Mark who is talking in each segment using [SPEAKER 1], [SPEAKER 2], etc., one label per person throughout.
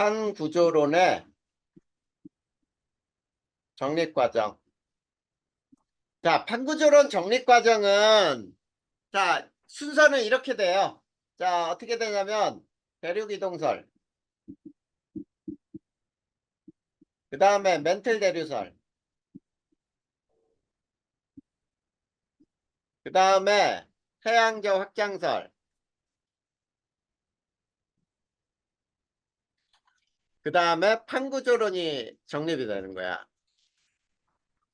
[SPEAKER 1] 판구조론의 정립과정. 자, 판구조론 정립과정은, 자, 순서는 이렇게 돼요. 자, 어떻게 되냐면, 대륙이동설, 그 다음에 멘틀 대류설, 그 다음에 해양저 확장설, 그 다음에 판구조론이 정립이 되는 거야.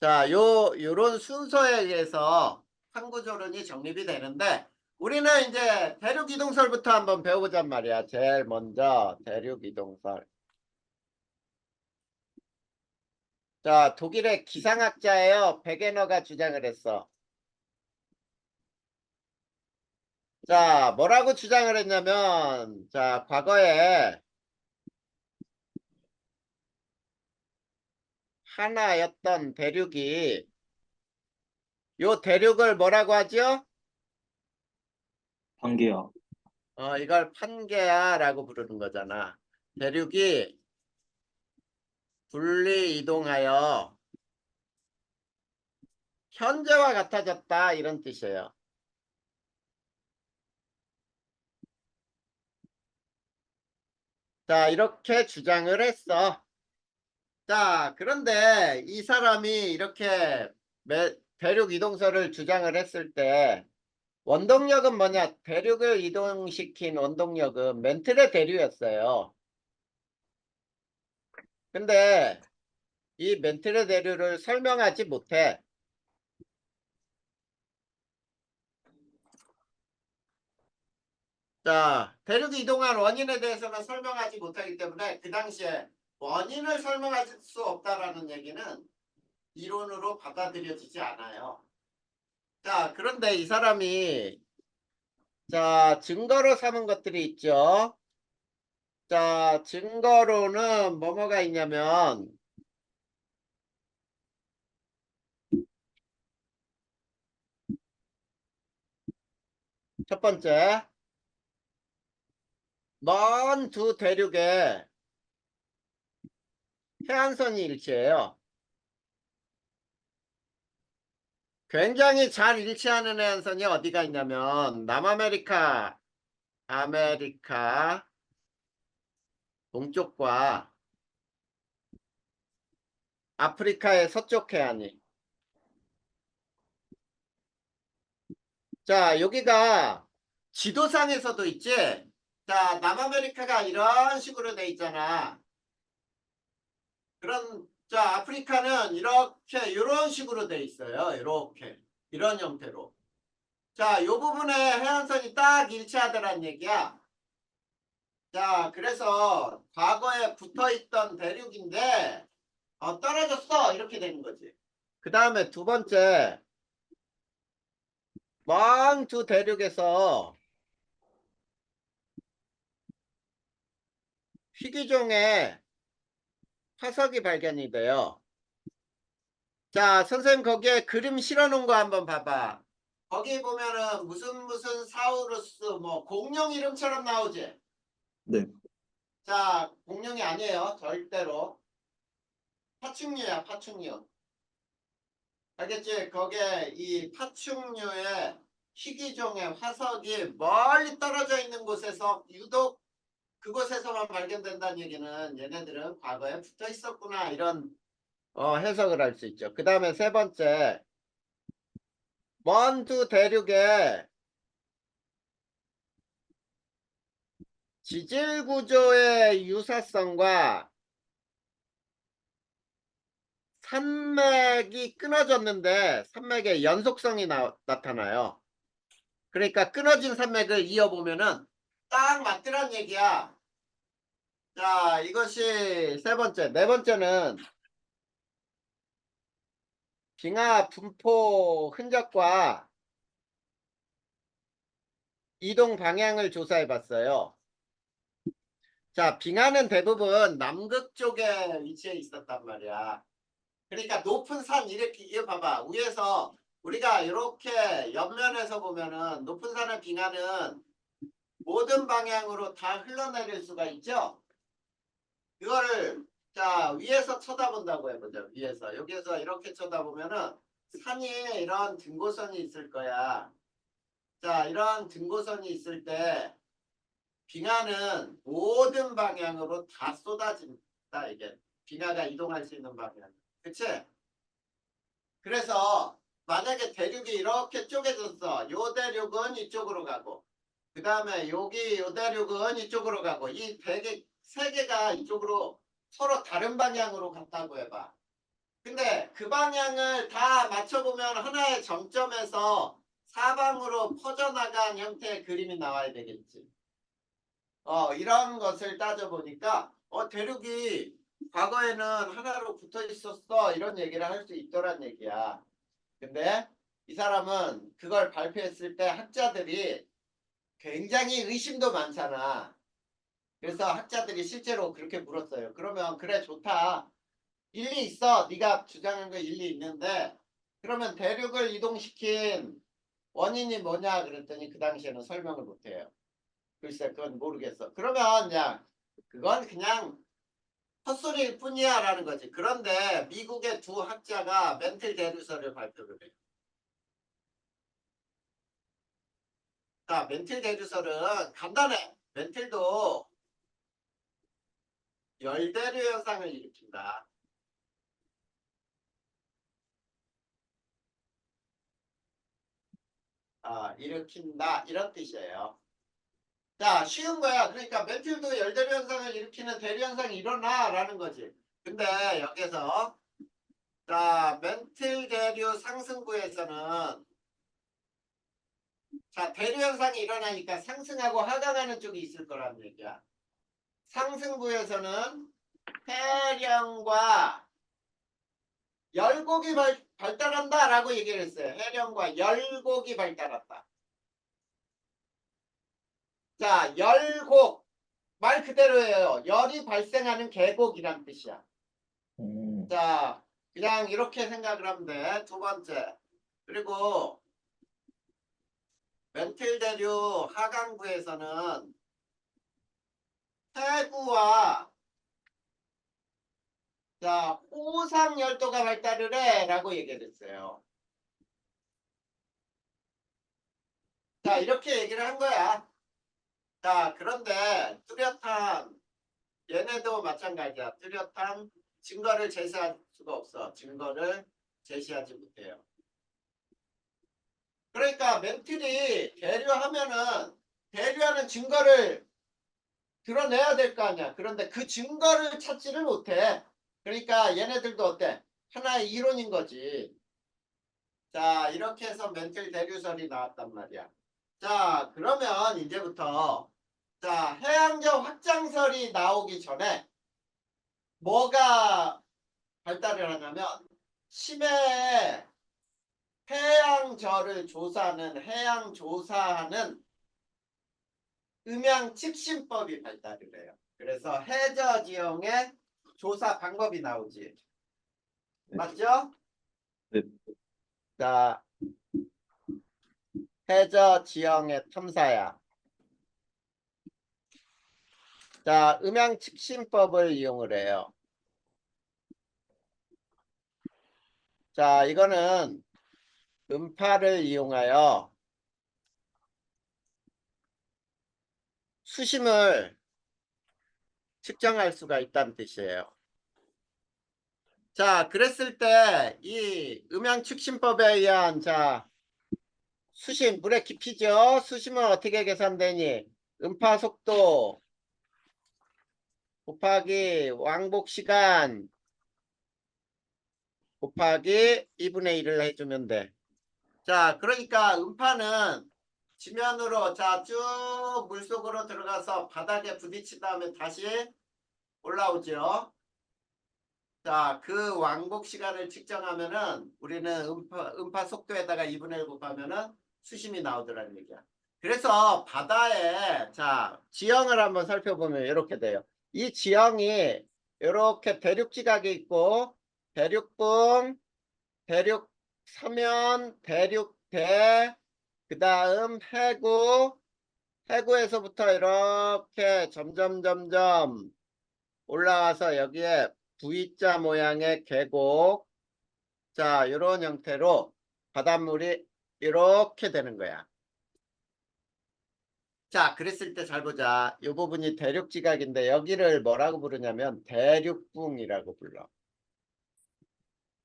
[SPEAKER 1] 자, 요런 순서에 의해서 판구조론이 정립이 되는데, 우리는 이제 대륙이동설부터 한번 배워보잔 말이야. 제일 먼저 대륙이동설. 자, 독일의 기상학자예요. 베게너가 주장을 했어. 자, 뭐라고 주장을 했냐면, 자, 과거에 하나였던 대륙이, 요 대륙을 뭐라고 하죠?
[SPEAKER 2] 판게야.
[SPEAKER 1] 이걸 판게아라고 부르는 거잖아. 대륙이 분리 이동하여 현재와 같아졌다, 이런 뜻이에요. 자, 이렇게 주장을 했어. 자, 그런데 이 사람이 이렇게 대륙 이동설을 주장을 했을 때, 원동력은 뭐냐? 대륙을 이동시킨 원동력은 멘틀의 대류였어요. 근데 이 멘틀의 대류를 설명하지 못해. 자, 대륙이 이동한 원인에 대해서는 설명하지 못하기 때문에 그 당시에 원인을 설명할 수 없다라는 얘기는 이론으로 받아들여지지 않아요. 자, 그런데 이 사람이, 자, 증거로 삼은 것들이 있죠. 자, 증거로는 뭐뭐가 있냐면, 첫 번째, 먼 두 대륙의 해안선이 일치해요. 굉장히 잘 일치하는 해안선이 어디가 있냐면, 남아메리카, 아메리카 동쪽과 아프리카의 서쪽 해안이. 자, 여기가 지도상에서도 있지? 자, 남아메리카가 이런 식으로 돼 있잖아. 자, 아프리카는 이렇게, 이런 식으로 돼 있어요. 이렇게. 이런 형태로. 자, 요 부분에 해안선이 딱 일치하더란 얘기야. 자, 그래서 과거에 붙어 있던 대륙인데, 떨어졌어. 이렇게 되는 거지. 그 다음에 두 번째, 먼 두 대륙에서 희귀종의 화석이 발견이 돼요. 자, 선생님 거기에 그림 실어 놓은 거 한번 봐봐. 거기 보면은 무슨 사우루스 뭐 공룡 이름처럼 나오지?
[SPEAKER 2] 네.
[SPEAKER 1] 자, 공룡이 아니에요. 절대로. 파충류야, 파충류. 알겠지? 거기에 이 파충류의 희귀종의 화석이 멀리 떨어져 있는 곳에서 유독 그곳에서만 발견된다는 얘기는 얘네들은 과거에 붙어 있었구나, 이런 해석을 할 수 있죠. 그 다음에 세 번째, 먼 두 대륙의 지질 구조의 유사성과 산맥이 끊어졌는데 산맥의 연속성이 나타나요. 그러니까 끊어진 산맥을 이어보면은 딱 맞더란 얘기야. 자, 이것이 세 번째. 네 번째는 빙하 분포 흔적과 이동 방향을 조사해 봤어요. 자, 빙하는 대부분 남극 쪽에 위치해 있었단 말이야. 그러니까 높은 산 이렇게 이거 봐봐. 위에서 우리가 이렇게 옆면에서 보면은 높은 산의 빙하는 모든 방향으로 다 흘러내릴 수가 있죠. 이거를 자 위에서 쳐다본다고 해보죠. 위에서 여기에서 이렇게 쳐다보면은 산이 이런 등고선이 있을 거야. 자 이런 등고선이 있을 때 빙하는 모든 방향으로 다 쏟아진다 이게. 빙하가 이동할 수 있는 방향. 그치? 그래서 만약에 대륙이 이렇게 쪼개졌어. 요 대륙은 이쪽으로 가고 그 다음에 여기 요 대륙은 이쪽으로 가고 이 세 개가 이쪽으로 서로 다른 방향으로 갔다고 해봐. 근데 그 방향을 다 맞춰보면 하나의 정점에서 사방으로 퍼져나간 형태의 그림이 나와야 되겠지. 이런 것을 따져보니까 대륙이 과거에는 하나로 붙어 있었어 이런 얘기를 할 수 있더란 얘기야. 근데 이 사람은 그걸 발표했을 때 학자들이 굉장히 의심도 많잖아. 그래서 학자들이 실제로 그렇게 물었어요. 그러면 그래 좋다. 일리 있어. 네가 주장한 거 일리 있는데 그러면 대륙을 이동시킨 원인이 뭐냐 그랬더니 그 당시에는 설명을 못해요. 글쎄 그건 모르겠어. 그러면 그건 그냥 헛소리일 뿐이야 라는 거지. 그런데 미국의 두 학자가 멘틀 대류설을 발표를 해요. 자, 멘틀 대류설은 간단해. 멘틀도 열대류 현상을 일으킨다. 일으킨다 이런 뜻이에요. 자, 쉬운 거야. 그러니까 멘틀도 열대류 현상을 일으키는 대류 현상이 일어나 라는 거지. 근데 여기서 자, 멘틀 대류 상승부에서는 자, 대류 현상이 일어나니까 상승하고 하강하는 쪽이 있을 거란 얘기야. 상승부에서는 해령과 열곡이 발달한다라고 얘기를 했어요. 해령과 열곡이 발달한다. 자, 열곡 말 그대로예요. 열이 발생하는 계곡이란 뜻이야. 자, 그냥 이렇게 생각을 하면 돼. 두 번째. 그리고 멘틀 대류 하강부에서는 해구와 자, 호상 열도가 발달을 해라고 얘기를 했어요. 자, 이렇게 얘기를 한 거야. 자, 그런데 뚜렷한 얘네도 마찬가지야. 뚜렷한 증거를 제시할 수가 없어. 증거를 제시하지 못해요. 그러니까 멘틀이 대류하면은 대류하는 증거를 드러내야 될 거 아니야. 그런데 그 증거를 찾지를 못해. 그러니까 얘네들도 어때? 하나의 이론인 거지. 자, 이렇게 해서 멘틀 대류설이 나왔단 말이야. 자, 그러면 이제부터 자, 해양적 확장설이 나오기 전에 뭐가 발달을 하냐면 심해에 해양절을 조사하는 해양조사하는 음양측신법이 발달을 해요. 그래서 해저 지형의 조사 방법이 나오지. 맞죠?
[SPEAKER 2] 네.
[SPEAKER 1] 자, 해저 지형의 탐사야. 자, 음양측신법을 이용을 해요. 자, 이거는 음파를 이용하여 수심을 측정할 수가 있다는 뜻이에요. 자, 그랬을 때 이 음양측신법에 의한 수심, 물의 깊이죠. 수심은 어떻게 계산되니? 음파 속도 곱하기 왕복 시간 곱하기 2분의 1을 해주면 돼. 자, 그러니까 음파는 지면으로 쭉 물속으로 들어가서 바닥에 부딪힌 다음에 다시 올라오죠. 자, 그 왕복 시간을 측정하면은 우리는 음파 속도에다가 2분의 1 곱하면은 수심이 나오더라는 얘기야. 그래서 바다에 지형을 한번 살펴보면 이렇게 돼요. 이 지형이 이렇게 대륙지각이 있고 대륙봉, 대륙서면, 대륙대, 그 다음 해구, 해구에서부터 이렇게 점점 올라와서 여기에 V자 모양의 계곡. 자, 이런 형태로 바닷물이 이렇게 되는 거야. 자, 그랬을 때 잘 보자. 이 부분이 대륙지각인데 여기를 뭐라고 부르냐면 대륙붕이라고 불러.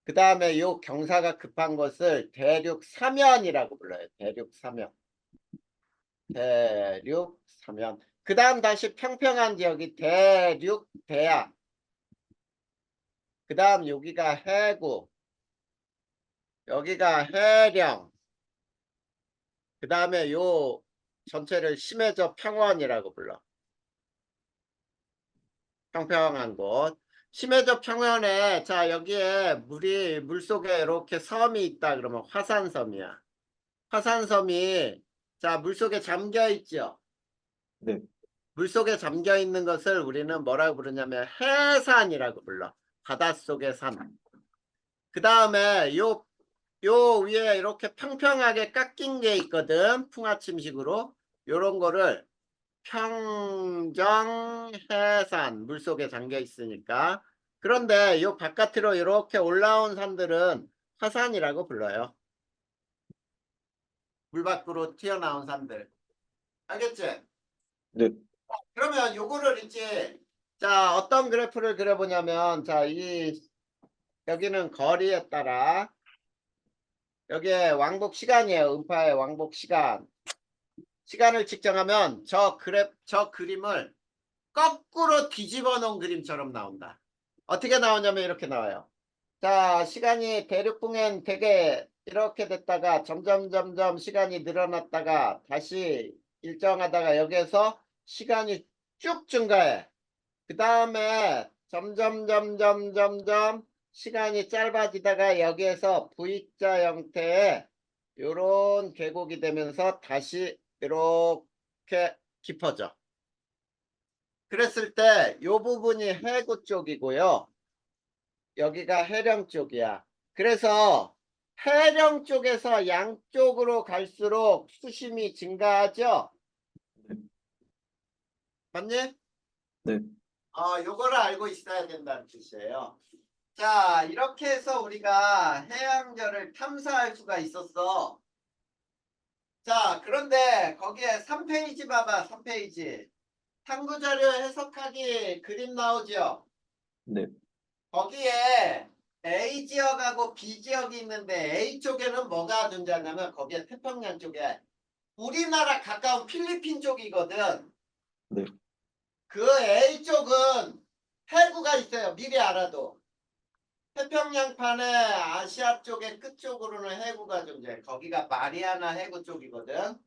[SPEAKER 1] 그 다음에 이 경사가 급한 것을 대륙사면이라고 불러요. 대륙사면. 대륙사면. 그 다음 다시 평평한 지역이 대륙대야. 그 다음 여기가 해구. 여기가 해령. 그 다음에 요 전체를 심해저 평원이라고 불러. 평평한 곳. 심해저 평원에 자 여기에 물속에 이렇게 섬이 있다 그러면 화산섬이야. 화산섬이 자 물속에 잠겨 있죠.
[SPEAKER 2] 네.
[SPEAKER 1] 물속에 잠겨 있는 것을 우리는 뭐라고 부르냐면 해산이라고 불러. 바닷속의 산. 그 다음에 요 위에 이렇게 평평하게 깎인 게 있거든. 풍화침식으로. 요런 거를 평정해산. 물속에 잠겨 있으니까. 그런데 요 바깥으로 이렇게 올라온 산들은 화산이라고 불러요. 물 밖으로 튀어나온 산들. 알겠지?
[SPEAKER 2] 네.
[SPEAKER 1] 그러면 요거를 이제 자 어떤 그래프를 그려보냐면 자 여기는 거리에 따라 여기에 왕복 시간이에요. 음파의 왕복 시간. 시간을 측정하면 저 그림을 거꾸로 뒤집어 놓은 그림처럼 나온다. 어떻게 나오냐면 이렇게 나와요. 자, 시간이 대륙붕엔 되게 이렇게 됐다가 점점 시간이 늘어났다가 다시 일정하다가 여기에서 시간이 쭉 증가해. 그 다음에 점점 시간이 짧아지다가 여기에서 V자 형태의 요런 계곡이 되면서 다시 이렇게 깊어져. 그랬을 때 요 부분이 해구 쪽이고요. 여기가 해령 쪽이야. 그래서 해령 쪽에서 양쪽으로 갈수록 수심이 증가하죠? 맞니?
[SPEAKER 2] 네.
[SPEAKER 1] 요거를 알고 있어야 된다는 뜻이에요. 자, 이렇게 해서 우리가 해양절을 탐사할 수가 있었어. 자, 그런데 거기에 3페이지 봐봐, 3페이지. 탐구자료 해석하기 그림 나오죠?
[SPEAKER 2] 네.
[SPEAKER 1] 거기에 A 지역하고 B 지역이 있는데 A 쪽에는 뭐가 존재하냐면 거기에 태평양 쪽에 우리나라 가까운 필리핀 쪽이거든.
[SPEAKER 2] 네.
[SPEAKER 1] 그 A 쪽은 해구가 있어요. 미리 알아도. 태평양판의 아시아 쪽의 끝쪽으로는 해구가 존재해. 거기가 마리아나 해구 쪽이거든.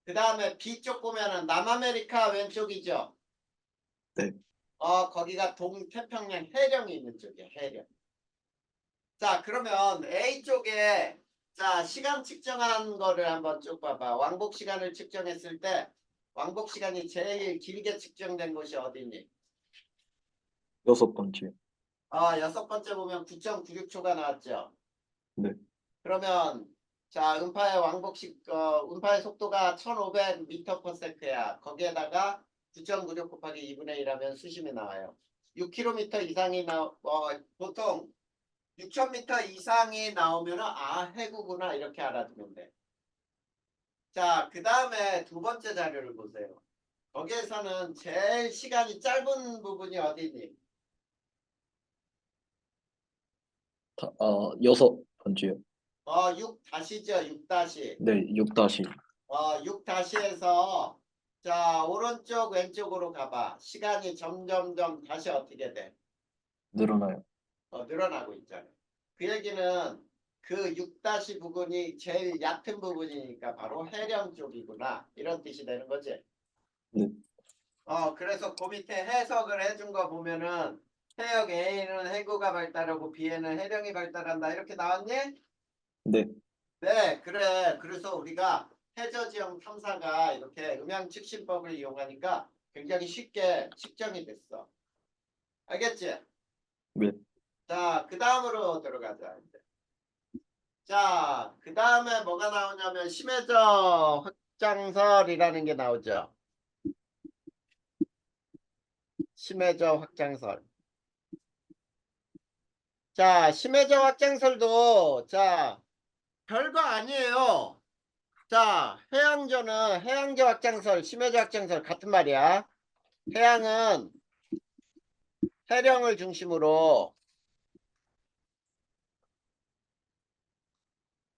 [SPEAKER 1] 그 다음에 B 쪽 보면은 남아메리카 왼쪽이죠.
[SPEAKER 2] 네.
[SPEAKER 1] 거기가 동태평양 해령이 있는 쪽이야. 해령. 자, 그러면 A 쪽에 자 시간 측정한 거를 한번 쭉 봐봐. 왕복 시간을 측정했을 때 왕복 시간이 제일 길게 측정된 곳이 어디니?
[SPEAKER 2] 6번째.
[SPEAKER 1] 여섯 번째 보면 9.96초가 나왔죠.
[SPEAKER 2] 네.
[SPEAKER 1] 그러면 자 음파의 속도가 1500m/s야. 거기에다가 9.96 곱하기 2분의 1 하면 수심이 나와요. 6km 이상이 보통 6,000m 이상이 나오면 해구구나 이렇게 알아두면 돼. 자, 그 다음에 두 번째 자료를 보세요. 거기에서는 제일 시간이 짧은 부분이 어디니?
[SPEAKER 2] 6번째요.
[SPEAKER 1] 6 다시죠. 6 다시.
[SPEAKER 2] 네. 6다시.
[SPEAKER 1] 6 다시에서 자 오른쪽 왼쪽으로 가봐. 시간이 점점점 다시 어떻게 돼?
[SPEAKER 2] 늘어나요.
[SPEAKER 1] 늘어나고 있잖아요. 그 얘기는 그 6 다시 부분이 제일 얕은 부분이니까 바로 해령 쪽이구나 이런 뜻이 되는 거지.
[SPEAKER 2] 네.
[SPEAKER 1] 그래서 그 밑에 해석을 해준 거 보면은 해역 A는 해구가 발달하고 B에는 해령이 발달한다 이렇게 나왔니?
[SPEAKER 2] 네.
[SPEAKER 1] 네, 그래. 그래서 우리가 해저지형 탐사가 이렇게 음향측신법을 이용하니까 굉장히 쉽게 측정이 됐어. 알겠지?
[SPEAKER 2] 네.
[SPEAKER 1] 자, 그 다음으로 들어가자. 이제. 자, 그 다음에 뭐가 나오냐면 심해저 확장설이라는 게 나오죠. 심해저 확장설. 자, 심해저 확장설도 자, 별거 아니에요. 자, 해양저는 해양저 확장설, 심해저 확장설 같은 말이야. 해양은 해령을 중심으로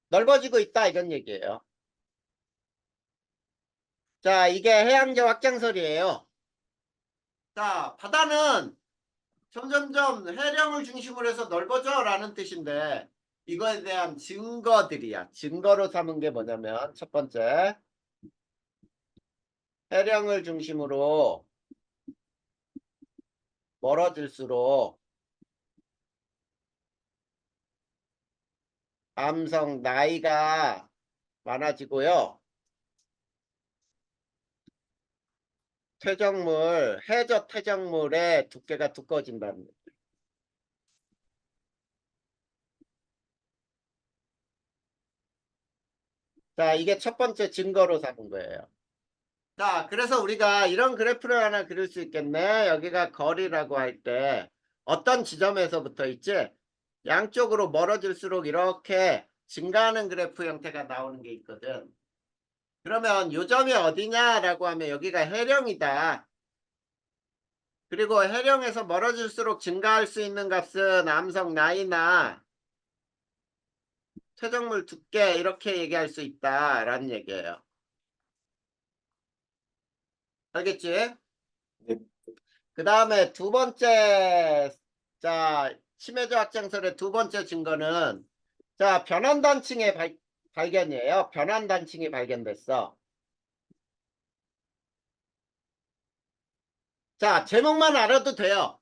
[SPEAKER 1] 넓어지고 있다 이런 얘기예요. 자, 이게 해양저 확장설이에요. 자, 바다는 점점점 해령을 중심으로 해서 넓어져 라는 뜻인데 이거에 대한 증거들이야. 증거로 삼은 게 뭐냐면 첫 번째, 해령을 중심으로 멀어질수록 암석 나이가 많아지고요. 퇴적물, 해저 퇴적물의 두께가 두꺼워진다는 거예요. 자, 이게 첫 번째 증거로 삼은 거예요. 자, 그래서 우리가 이런 그래프를 하나 그릴 수 있겠네. 여기가 거리라고 할 때 어떤 지점에서부터 있지? 양쪽으로 멀어질수록 이렇게 증가하는 그래프 형태가 나오는 게 있거든. 그러면 요점이 어디냐라고 하면 여기가 해령이다. 그리고 해령에서 멀어질수록 증가할 수 있는 값은 암석 나이나 퇴적물 두께 이렇게 얘기할 수 있다라는 얘기예요. 알겠지?
[SPEAKER 2] 네.
[SPEAKER 1] 그 다음에 두 번째, 자, 심해저 확장설의 두 번째 증거는, 자, 변환단층의 발견이에요. 변환단층이 발견됐어. 자, 제목만 알아도 돼요.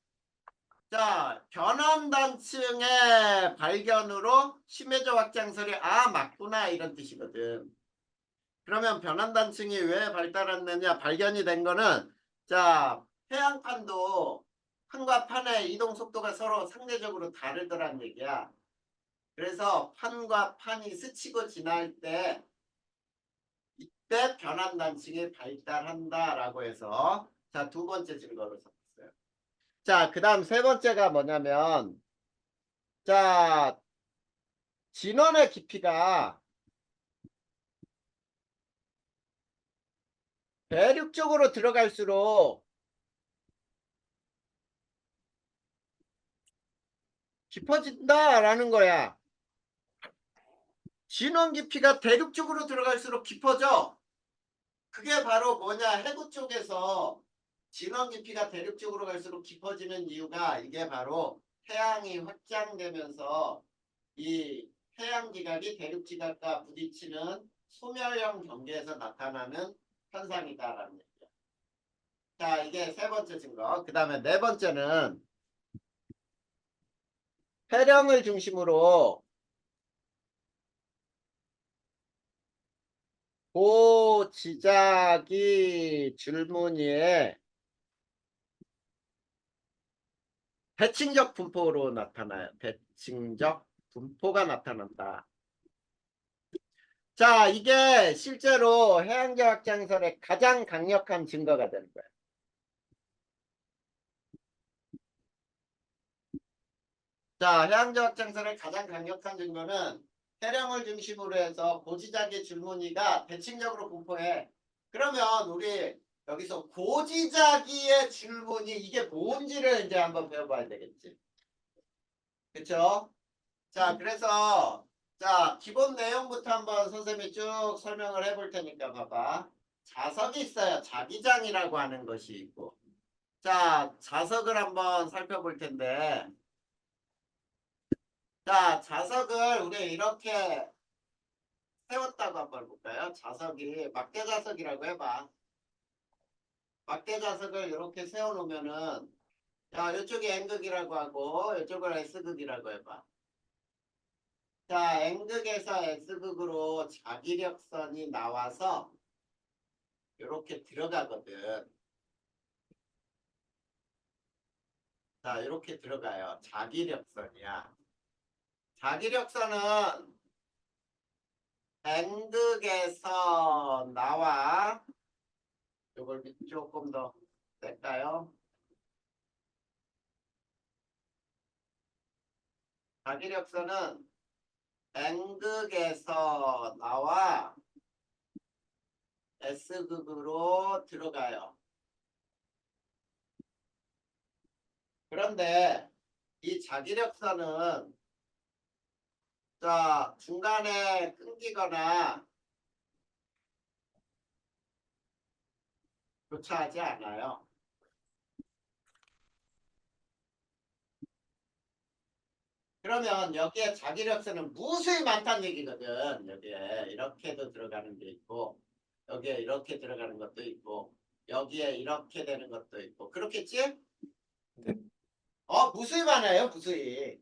[SPEAKER 1] 자, 변환단층의 발견으로 심해저 확장설이, 아, 맞구나, 이런 뜻이거든. 그러면 변환단층이 왜 발달했느냐, 발견이 된 거는, 자, 해양판도 판과 판의 이동 속도가 서로 상대적으로 다르더란 얘기야. 그래서 판과 판이 스치고 지날 때 이때 변환단층이 발달한다라고 해서 자, 두 번째 증거로 삼았어요. 자, 그 다음 세 번째가 뭐냐면 자, 진원의 깊이가 대륙 쪽으로 들어갈수록 깊어진다라는 거야. 진원 깊이가 대륙 쪽으로 들어갈수록 깊어져. 그게 바로 뭐냐, 해구 쪽에서 진원 깊이가 대륙 쪽으로 갈수록 깊어지는 이유가 이게 바로 태양이 확장되면서 이 태양 지각이 대륙 지각과 부딪히는 소멸형 경계에서 나타나는 현상이다라는 얘기야. 자, 이게 세 번째 증거. 그 다음에 네 번째는 해령을 중심으로 고지각이 줄무늬에 대칭적 분포로 나타나요. 대칭적 분포가 나타난다. 자, 이게 실제로 해양저 확장설의 가장 강력한 증거가 되는 거예요. 자, 해양저 확장설의 가장 강력한 증거는 해령을 중심으로 해서 고지작의 줄무늬가 대칭적으로 분포해. 그러면 우리 여기서 고지자기의 줄무늬 이게 뭔지를 이제 한번 배워봐야 되겠지. 그쵸? 자, 그래서 자, 기본 내용부터 한번 선생님이 쭉 설명을 해볼 테니까 봐봐. 자석이 있어요. 자기장이라고 하는 것이 있고. 자, 자석을 한번 살펴볼 텐데. 자, 자석을 우리 이렇게 세웠다고 한번 볼까요? 자석이 막대 자석이라고 해봐. 막대 자석을 이렇게 세워놓으면은 자, 이쪽이 N극이라고 하고 이쪽을 S극이라고 해봐. 자, N극에서 S극으로 자기력선이 나와서 이렇게 들어가거든. 자, 이렇게 들어가요. 자기력선이야. 자기력선은 N극에서 나와. 이걸 조금 더 뺄까요? 자기력선은 N극에서 나와 S극으로 들어가요. 그런데 이 자기력선은 자 중간에 끊기거나 교차하지 않아요. 그러면 여기에 자기력선은 무수히 많다는 얘기거든. 여기에 이렇게도 들어가는 게 있고 여기에 이렇게 들어가는 것도 있고 여기에 이렇게 되는 것도 있고 그렇겠지?
[SPEAKER 2] 네.
[SPEAKER 1] 무수히 많아요. 무수히.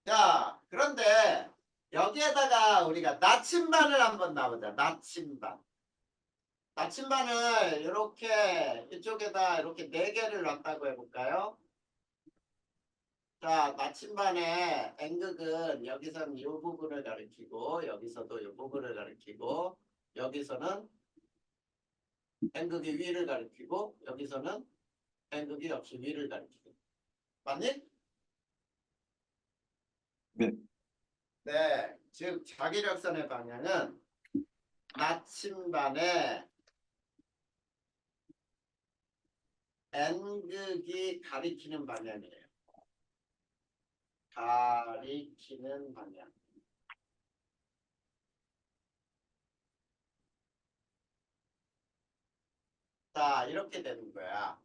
[SPEAKER 1] 자 그런데 여기에다가 우리가 나침반을 한번 놔보자. 나침반. 나침반을 이렇게 이쪽에다 이렇게 4개를 놨다고 해볼까요? 자, 나침반의 N극은 여기서는 이 부분을 가리키고 여기서도 이 부분을 가리키고 여기서는 N극이 위를 가리키고 여기서는 N극이 역시 위를 가리키고 맞니?
[SPEAKER 2] 네.
[SPEAKER 1] 네, 즉 자기력선의 방향은 나침반의 N극이 가리키는 방향이에요. 가리키는 방향. 자, 이렇게 되는 거야.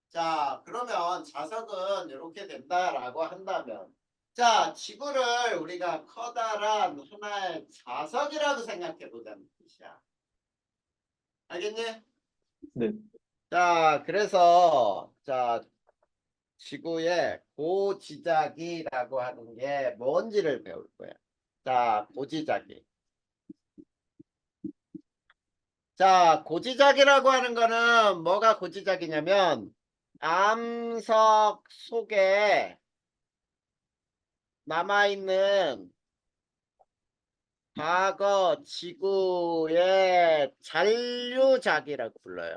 [SPEAKER 1] 자, 그러면 자석은 이렇게 된다라고 한다면, 자, 지구를 우리가 커다란 하나의 자석이라고 생각해 보자는 뜻이야. 알겠니?
[SPEAKER 2] 네.
[SPEAKER 1] 자, 그래서, 자, 지구의 고지자기라고 하는 게 뭔지를 배울 거야. 자, 고지자기. 자, 고지자기라고 하는 거는 뭐가 고지자기냐면, 암석 속에 남아있는 과거 지구의 잔류작이라고 불러요.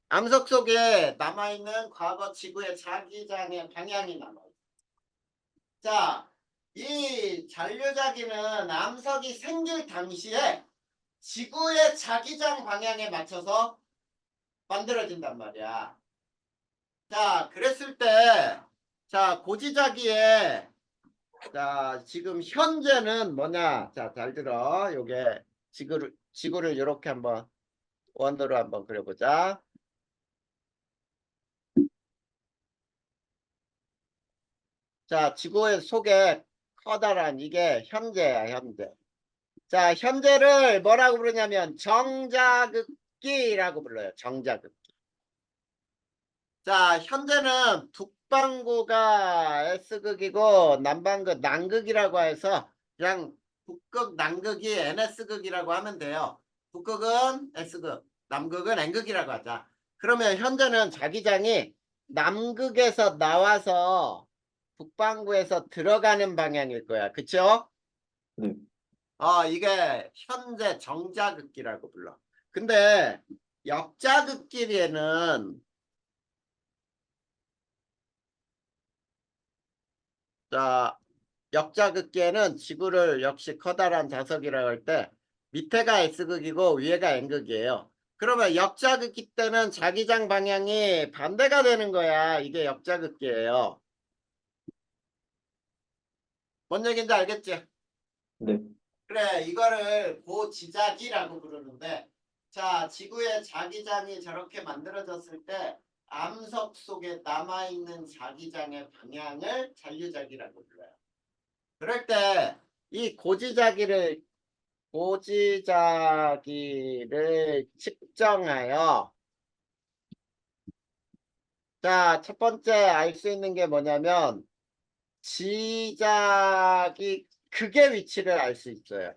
[SPEAKER 1] 암석 속에 남아있는 과거 지구의 자기장의 방향이 남아요. 자, 이 잔류자기는 암석이 생길 당시에 지구의 자기장 방향에 맞춰서 만들어진단 말이야. 자, 그랬을 때, 자, 고지자기에 자, 지금 현재는 뭐냐? 자, 잘 들어. 요게 지구를 이렇게 한번 원으로 한번 그려보자. 자, 지구의 속에 커다란 이게 현재야, 현재. 자, 현재를 뭐라고 부르냐면 정자극기라고 불러요. 정자극기. 자, 현재는 북반구가 S극이고 남반구 남극이라고 해서 그냥 북극, 남극이 NS극이라고 하면 돼요. 북극은 S극, 남극은 N극이라고 하자. 그러면 현재는 자기장이 남극에서 나와서 북반구에서 들어가는 방향일 거야. 그쵸?
[SPEAKER 2] 네.
[SPEAKER 1] 이게 현재 정자극기라고 불러. 근데 역자극기에는 자, 역자극기에는 지구를 역시 커다란 자석이라고 할 때 밑에가 S극이고 위에가 N극이에요. 그러면 역자극기 때는 자기장 방향이 반대가 되는 거야. 이게 역자극기예요. 뭔 얘기인지 알겠지?
[SPEAKER 2] 네.
[SPEAKER 1] 그래, 이거를 고지자기라고 부르는데 자, 지구의 자기장이 저렇게 만들어졌을 때 암석 속에 남아있는 자기장의 방향을 잔류자기라고 불러요. 그럴 때 이 고지자기를 측정하여 자, 첫 번째 알 수 있는 게 뭐냐면 지자기 극의 위치를 알 수 있어요.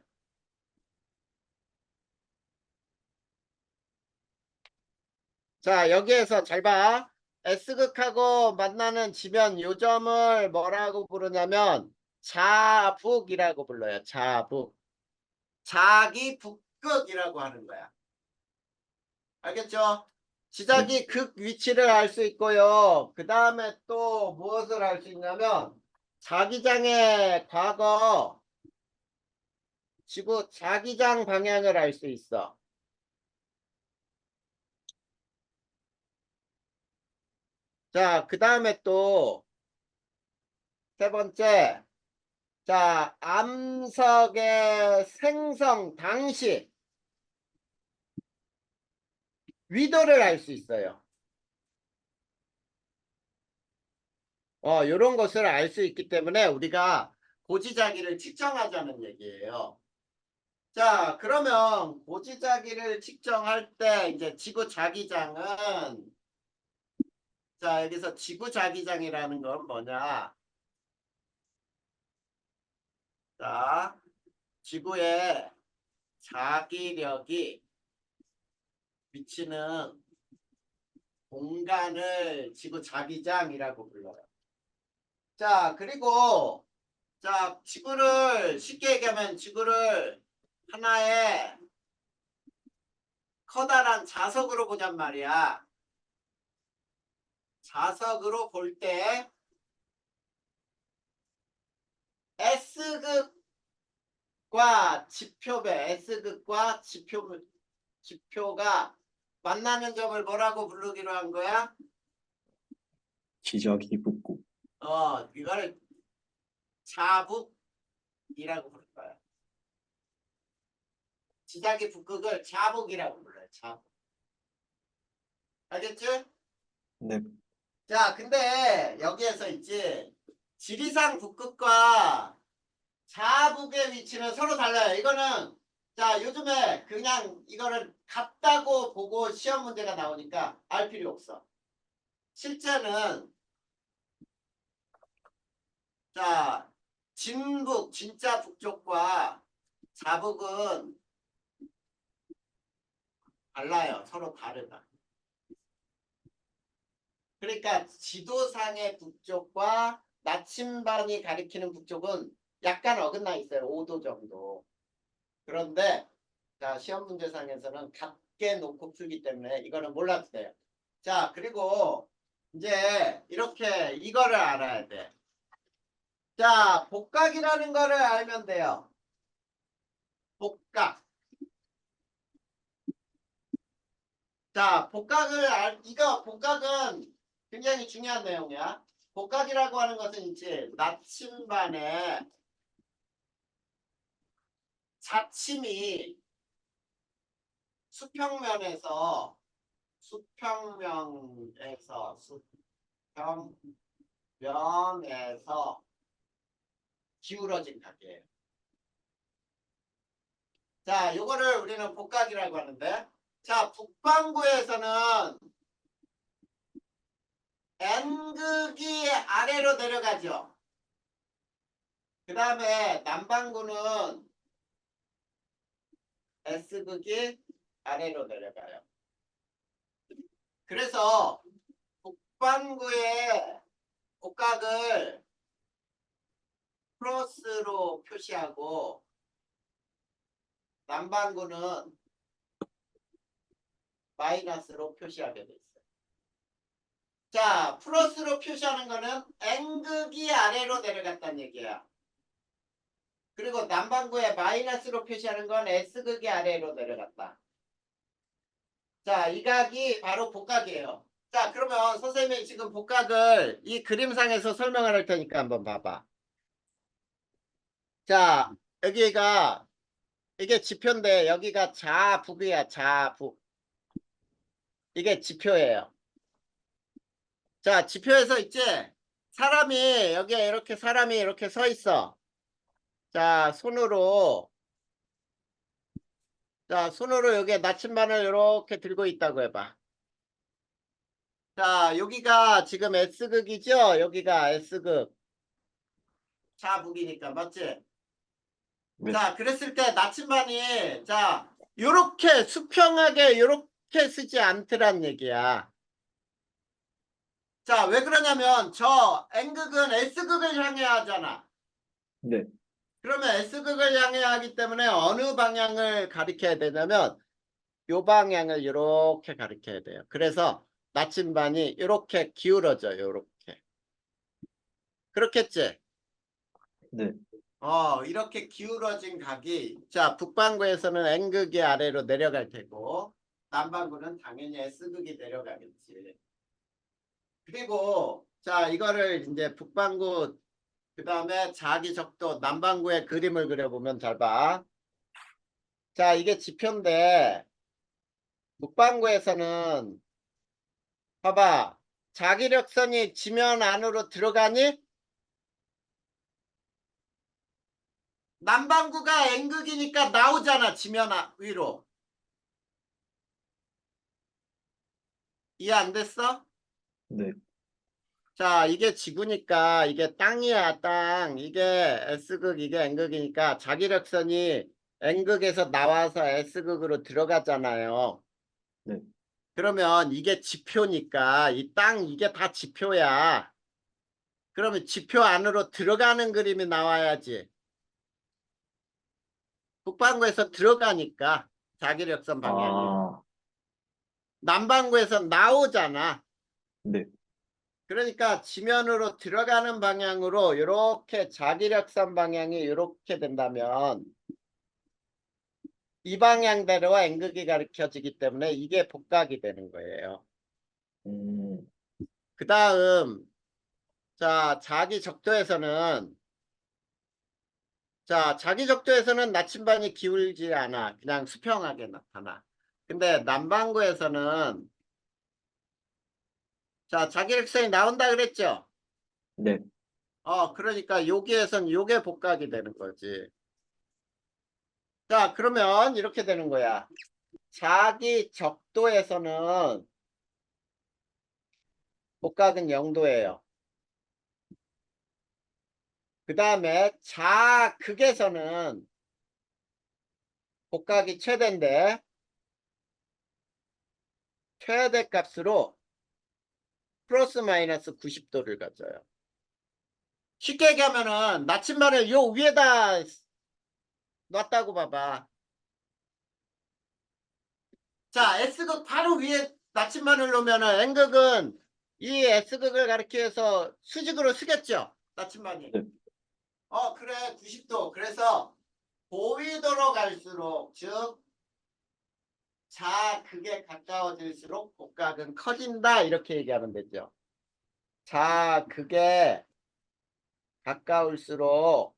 [SPEAKER 1] 자, 여기에서 잘 봐. S극하고 만나는 지면 요점을 뭐라고 부르냐면 자북이라고 불러요. 자북. 자기 북극이라고 하는 거야. 알겠죠?
[SPEAKER 2] 네.
[SPEAKER 1] 지자기 극 위치를 알 수 있고요. 그 다음에 또 무엇을 알 수 있냐면 자기장의 과거 지구 자기장 방향을 알 수 있어. 자, 그 다음에 또 세 번째. 자, 암석의 생성 당시 위도를 알 수 있어요. 요런 것을 알 수 있기 때문에 우리가 고지자기를 측정하자는 얘기예요. 자, 그러면 고지자기를 측정할 때 이제 지구 자기장은 자, 여기서 지구 자기장이라는 건 뭐냐? 자, 지구의 자기력이 미치는 공간을 지구 자기장이라고 불러요. 자, 그리고 자, 지구를 쉽게 얘기하면 지구를 하나의 커다란 자석으로 보냔 말이야. 자석으로 볼 때 S극과 지표배, S극과 지표가 만나는 점을 뭐라고 부르기로 한 거야?
[SPEAKER 2] 지적이 붙고.
[SPEAKER 1] 이거를 자북이라고 부를 거야. 지자기 북극을 자북이라고 불러요. 자북. 알겠지?
[SPEAKER 2] 네.
[SPEAKER 1] 자, 근데 여기에서 있지. 지리산 북극과 자북의 위치는 서로 달라요. 이거는 자, 요즘에 그냥 이거를 같다고 보고 시험 문제가 나오니까 알 필요 없어. 실제는 자, 진북, 진짜 북쪽과 자북은 달라요. 서로 다르다. 그러니까 지도상의 북쪽과 나침반이 가리키는 북쪽은 약간 어긋나 있어요. 5도 정도. 그런데 자, 시험 문제상에서는 같게 놓고 풀기 때문에 이거는 몰라도 돼요. 자, 그리고 이제 이렇게 이거를 알아야 돼. 자, 복각이라는 거를 알면 돼요. 복각. 자, 이거 복각은 굉장히 중요한 내용이야. 복각이라고 하는 것은 이제 나침반의 자침이 수평면에서 기울어진 각이에요. 자, 요거를 우리는 복각이라고 하는데, 자, 북반구에서는 N극이 아래로 내려가죠. 그 다음에 남반구는 S극이 아래로 내려가요. 그래서 북반구의 복각을 플러스로 표시하고 남반구는 마이너스로 표시하게 돼 있어요. 자, 플러스로 표시하는 거는 N극이 아래로 내려갔다는 얘기야. 그리고 남반구에 마이너스로 표시하는 건 S극이 아래로 내려갔다. 자, 이 각이 바로 복각이에요. 자, 그러면 선생님이 지금 복각을 이 그림상에서 설명을 할 테니까 한번 봐봐. 자, 여기가 이게 지표인데 여기가 자북이야. 자북. 이게 지표예요. 자, 지표에서 있지? 사람이 여기에 이렇게 사람이 이렇게 서 있어. 자, 손으로 여기에 나침반을 이렇게 들고 있다고 해봐. 자, 여기가 지금 S극이죠? 여기가 S극. 자북이니까 맞지?
[SPEAKER 2] 네.
[SPEAKER 1] 자, 그랬을 때 나침반이 자, 요렇게 수평하게 요렇게 쓰지 않더란 얘기야. 자, 왜 그러냐면 저 N극은 S극을 향해야 하잖아.
[SPEAKER 2] 네.
[SPEAKER 1] 그러면 S극을 향해야 하기 때문에 어느 방향을 가리켜야 되냐면 요 방향을 이렇게 가리켜야 돼요. 그래서 나침반이 이렇게 기울어져요. 이렇게. 그렇겠지?
[SPEAKER 2] 네.
[SPEAKER 1] 이렇게 기울어진 각이 자 북반구에서는 N극이 아래로 내려갈 테고 남반구는 당연히 S극이 내려가겠지. 그리고 자 이거를 이제 북반구 그 다음에 자기적도 남반구의 그림을 그려보면 잘 봐. 자 이게 지표인데 북반구에서는 봐봐. 자기력선이 지면 안으로 들어가니 남반구가 N극이니까 나오잖아. 지면 위로. 이해 안 됐어?
[SPEAKER 2] 네.
[SPEAKER 1] 자 이게 지구니까 이게 땅이야 땅. 이게 S극 이게 N극이니까 자기력선이 N극에서 나와서 S극으로 들어가잖아요.
[SPEAKER 2] 네.
[SPEAKER 1] 그러면 이게 지표니까 이 땅 이게 다 지표야. 그러면 지표 안으로 들어가는 그림이 나와야지. 북반구에서 들어가니까 자기력선 방향이.
[SPEAKER 2] 아,
[SPEAKER 1] 남반구에서 나오잖아.
[SPEAKER 2] 네.
[SPEAKER 1] 그러니까 지면으로 들어가는 방향으로 이렇게 자기력선 방향이 이렇게 된다면 이 방향대로 N극이 가르쳐지기 때문에 이게 복각이 되는 거예요.
[SPEAKER 2] 음,
[SPEAKER 1] 그 다음 자 자기적도에서는 나침반이 기울지 않아. 그냥 수평하게 나타나. 근데 남반구에서는 자 자기력선이 나온다 그랬죠.
[SPEAKER 2] 네.
[SPEAKER 1] 그러니까 여기에선 요게 복각이 되는 거지. 자 그러면 이렇게 되는 거야. 자기적도에서는 복각은 0도예요. 그 다음에 자극에서는 복각이 최대인데 최대 값으로 플러스 마이너스 90도를 가져요. 쉽게 얘기하면은 나침반을 요 위에다 놨다고 봐봐. 자 S극 바로 위에 나침반을 놓으면은 N극은 이 S극을 가리켜서 수직으로 쓰겠죠. 나침반이.
[SPEAKER 2] 네.
[SPEAKER 1] 그래 90도. 그래서 고위도로 갈수록 즉 자극에 가까워질수록 복각은 커진다 이렇게 얘기하면 되죠. 자극에 가까울수록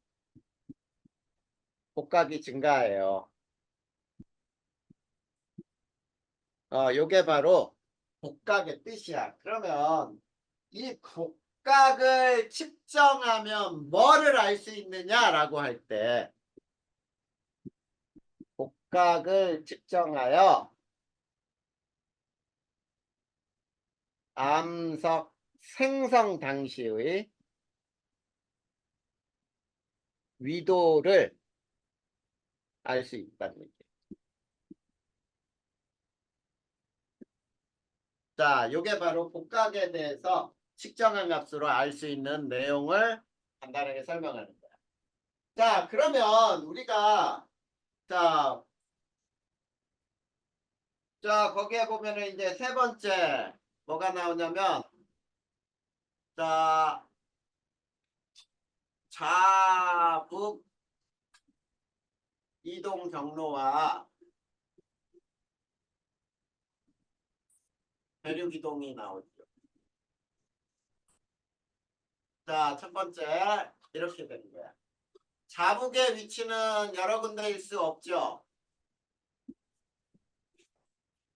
[SPEAKER 1] 복각이 증가해요. 요게 바로 복각의 뜻이야. 그러면 이 복각을 측정하면 뭐를 알 수 있느냐라고 할 때 복각을 측정하여 암석 생성 당시의 위도를 알 수 있다는 얘기예요. 자, 요게 바로 복각에 대해서 측정한 값으로 알 수 있는 내용을 간단하게 설명하는 거야. 자, 그러면 우리가 자, 거기에 보면은 이제 세 번째 뭐가 나오냐면 자, 좌북 이동 경로와 대륙 이동이 나오죠. 자, 첫 번째 이렇게 되는 거야. 좌북의 위치는 여러 군데일 수 없죠.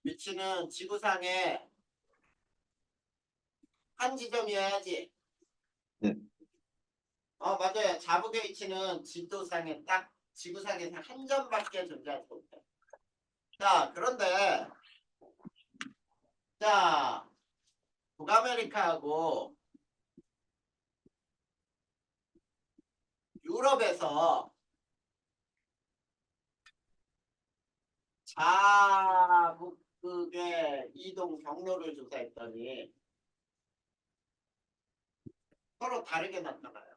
[SPEAKER 1] 위치는 지구상에 한 지점이어야지.
[SPEAKER 2] 네.
[SPEAKER 1] 맞아요. 자북의 위치는 지도상에 딱 지구상에서 한 점밖에 존재하지 못해. 자, 그런데 자, 북아메리카하고 유럽에서 자북극의 이동 경로를 조사했더니 서로 다르게 나타나요.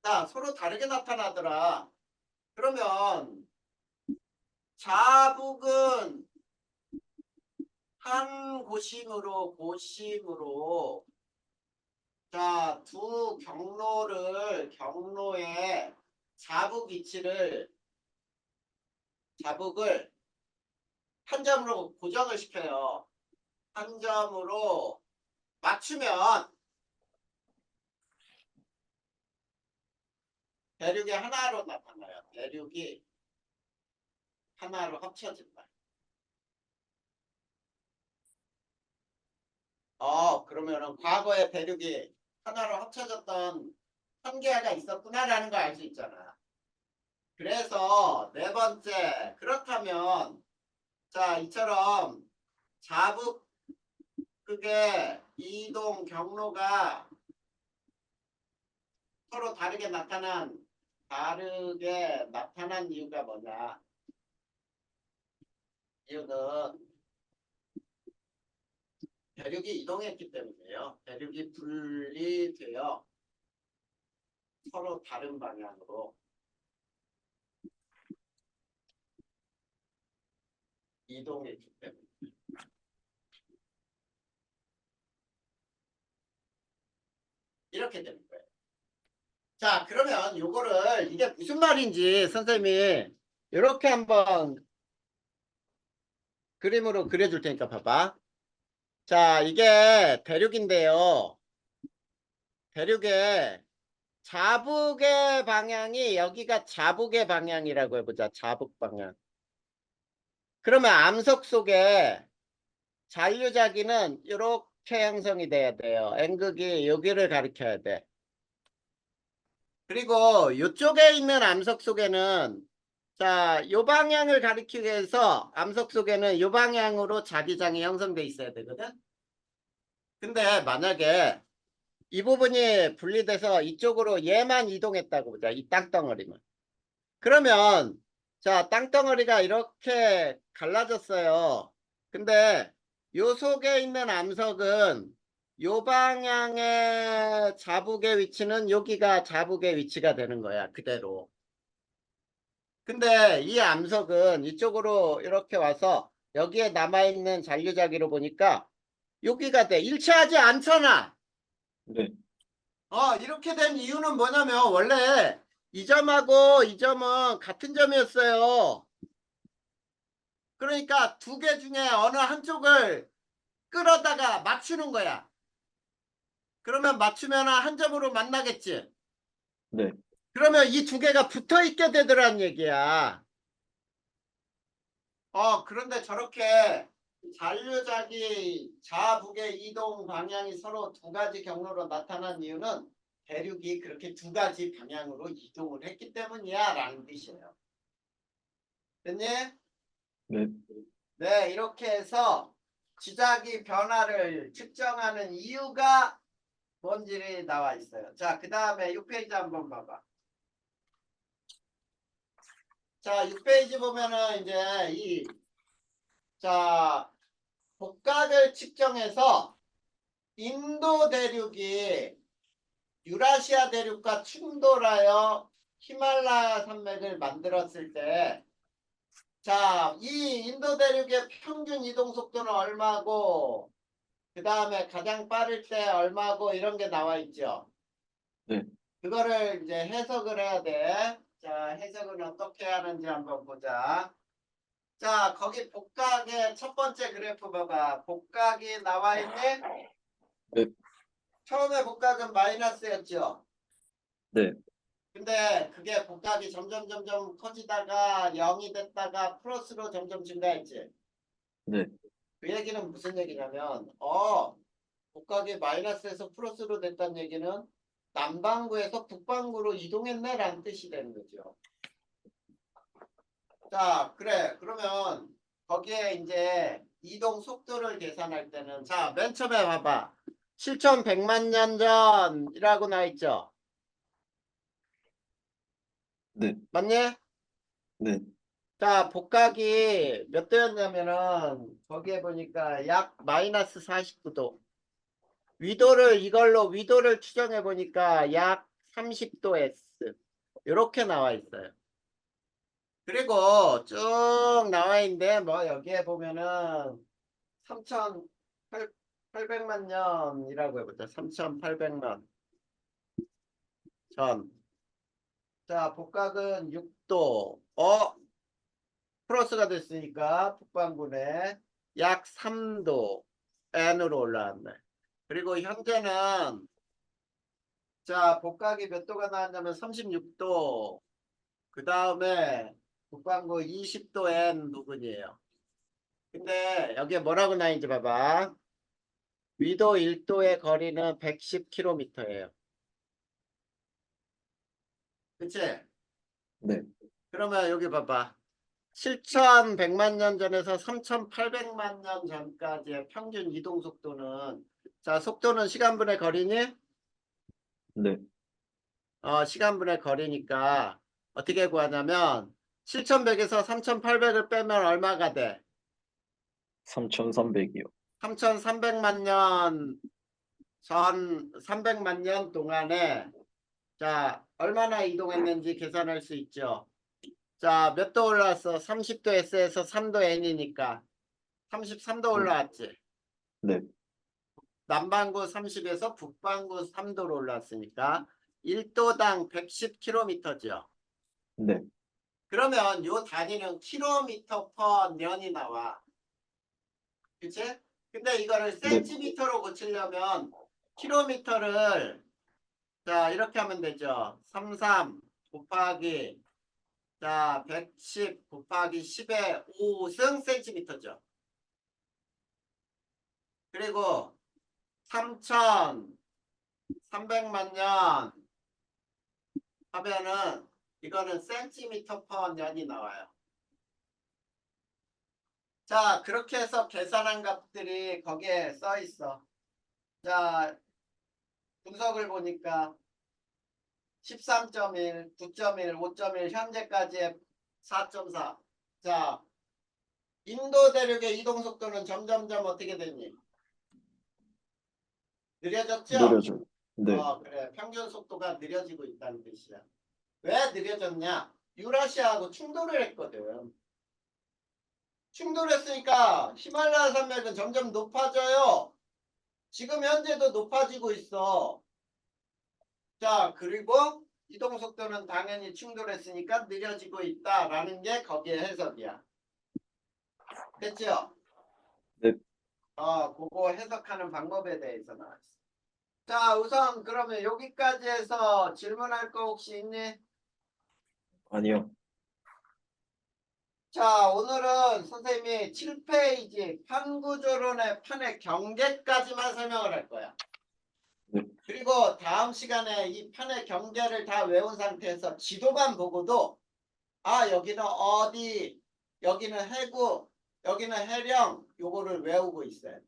[SPEAKER 1] 자, 서로 다르게 나타나더라. 그러면 자북은 한 고심으로 자, 두 경로의 자북을 한 점으로 고정을 시켜요. 한 점으로 맞추면 대륙이 하나로 나타나요. 대륙이 하나로 합쳐진다. 그러면은 과거에 대륙이 하나로 합쳐졌던 한계가 있었구나라는 걸 알 수 있잖아. 그래서 네 번째, 그렇다면 자, 이처럼 자북극의 이동 경로가 서로 다르게 나타난 이유가 뭐냐? 이유는 대륙이 이동했기 때문이에요. 대륙이 분리되어 서로 다른 방향으로 이동했기 때문에. 이렇게 되는 거예요. 자, 그러면 요거를 이게 무슨 말인지 선생님이 이렇게 한번 그림으로 그려줄 테니까 봐봐. 자, 이게 대륙인데요. 대륙의 자북의 방향이 여기가 자북의 방향이라고 해보자. 자북 방향. 그러면 암석 속에 잔류자기는 이렇게 형성이 돼야 돼요. N극이 여기를 가리켜야 돼. 그리고 이쪽에 있는 암석 속에는 자, 요 방향을 가리키기 위해서 암석 속에는 요 방향으로 자기장이 형성돼 있어야 되거든. 근데 만약에 이 부분이 분리돼서 이쪽으로 얘만 이동했다고 보자. 이 땅덩어리만. 그러면 자, 땅덩어리가 이렇게 갈라졌어요. 근데 요 속에 있는 암석은 요 방향의 자북의 위치는 여기가 자북의 위치가 되는 거야. 그대로. 근데 이 암석은 이쪽으로 이렇게 와서 여기에 남아있는 잔류자기로 보니까 여기가 돼. 일치하지 않잖아.
[SPEAKER 2] 네.
[SPEAKER 1] 이렇게 된 이유는 뭐냐면 원래 이 점하고 이 점은 같은 점이었어요. 그러니까 두 개 중에 어느 한쪽을 끌어다가 맞추는 거야. 그러면 맞추면 한 점으로 만나겠지.
[SPEAKER 2] 네.
[SPEAKER 1] 그러면 이 두 개가 붙어 있게 되더란 얘기야. 그런데 저렇게 잔류자기 좌북의 이동 방향이 서로 두 가지 경로로 나타난 이유는 대륙이 그렇게 두 가지 방향으로 이동을 했기 때문이야 라는 뜻이에요. 됐니?
[SPEAKER 2] 네.
[SPEAKER 1] 네, 이렇게 해서 지자기 변화를 측정하는 이유가 뭔지 나와 있어요. 자, 그 다음에 6페이지 한번 봐봐. 자, 6페이지 보면은 이제 자, 복각을 측정해서 인도 대륙이 유라시아 대륙과 충돌하여 히말라야 산맥을 만들었을 때, 자, 이 인도 대륙의 평균 이동 속도는 얼마고, 그 다음에 가장 빠를 때 얼마고 이런 게 나와 있죠.
[SPEAKER 2] 네.
[SPEAKER 1] 그거를 이제 해석을 해야 돼. 자, 해석은 어떻게 하는지 한번 보자. 자, 거기 복각의 첫 번째 그래프 봐봐. 복각이 나와 있네.
[SPEAKER 2] 네.
[SPEAKER 1] 처음에 복각은 마이너스였죠.
[SPEAKER 2] 네.
[SPEAKER 1] 근데 그게 복각이 점점 커지다가 0이 됐다가 플러스로 점점 증가했지.
[SPEAKER 2] 네.
[SPEAKER 1] 그 얘기는 무슨 얘기냐면 복각이 마이너스에서 플러스로 됐다는 얘기는 남반구에서 북반구로 이동했네 라는 뜻이 되는 거죠. 자, 그래. 그러면 거기에 이제 이동 속도를 계산할 때는 자, 맨 처음에 봐봐. 7,100만 년 전이라고 나와 있죠.
[SPEAKER 2] 네.
[SPEAKER 1] 맞니?
[SPEAKER 2] 네.
[SPEAKER 1] 자, 복각이 몇 도였냐면은 거기에 보니까 약 마이너스 49도. 위도를 추정해 보니까 약 30도 S. 이렇게 나와 있어요. 그리고 쭉 나와 있는데 뭐 여기에 보면은 3,800만 년이라고 해보자. 3,800만 전. 자, 복각은 6도. 플러스가 됐으니까 북반구에 약 3도 N으로 올라왔네. 그리고 현재는 자, 복각이 몇 도가 나왔냐면 36도. 그 다음에 북반구 20도 N 부분이에요. 근데 여기에 뭐라고 나있는지 봐봐. 위도 1도의 거리는 110km예요. 그치?
[SPEAKER 2] 네.
[SPEAKER 1] 그러면 여기 봐봐. 7,100만 년 전에서 3,800만 년 전까지의 평균 이동 속도는 자, 속도는 시간분의 거리니?
[SPEAKER 2] 네.
[SPEAKER 1] 시간분의 거리니까 어떻게 구하냐면 7,100에서 3,800을 빼면 얼마가 돼?
[SPEAKER 2] 3,300이요.
[SPEAKER 1] 3,300만 년 전 300만 년 동안에 자, 얼마나 이동했는지 계산할 수 있죠. 자, 몇 도 올라왔어? 30도 S에서 3도 N이니까 33도 올라왔지.
[SPEAKER 2] 네.
[SPEAKER 1] 남반구 30에서 북반구 3도로 올라왔으니까 1도당 110km죠.
[SPEAKER 2] 네.
[SPEAKER 1] 그러면 요 단위는 킬로미터 퍼 년이 나와. 그치? 근데 이거를 센티미터로 고치려면 킬로미터를 자 이렇게 하면 되죠. 33 곱하기 자 110 곱하기 10의 5승 센티미터죠. 그리고 3,300만 년 하면은 이거는 센티미터 퍼 년이 나와요. 자, 그렇게 해서 계산한 값들이 거기에 써 있어. 자, 분석을 보니까 13.1, 9.1, 5.1, 현재까지의 4.4. 자, 인도 대륙의 이동 속도는 점점점 어떻게 됐니? 느려졌죠?
[SPEAKER 2] 느려져요. 네.
[SPEAKER 1] 그래. 평균 속도가 느려지고 있다는 뜻이야. 왜 느려졌냐? 유라시아하고 충돌을 했거든. 충돌했으니까 히말라야 산맥은 점점 높아져요. 지금 현재도 높아지고 있어. 자, 그리고 이동 속도는 당연히 충돌했으니까 느려지고 있다라는 게 거기에 해석이야. 됐죠?
[SPEAKER 2] 네.
[SPEAKER 1] 그거 해석하는 방법에 대해서 나왔어. 자, 우선 그러면 여기까지 해서 질문할 거 혹시 있니?
[SPEAKER 2] 아니요.
[SPEAKER 1] 자, 오늘은 선생님이 7페이지 판구조론의 판의 경계까지만 설명을 할 거야.
[SPEAKER 2] 네.
[SPEAKER 1] 그리고 다음 시간에 이 판의 경계를 다 외운 상태에서 지도만 보고도 여기는 어디, 여기는 해구, 여기는 해령 요거를 외우고 있어야 돼.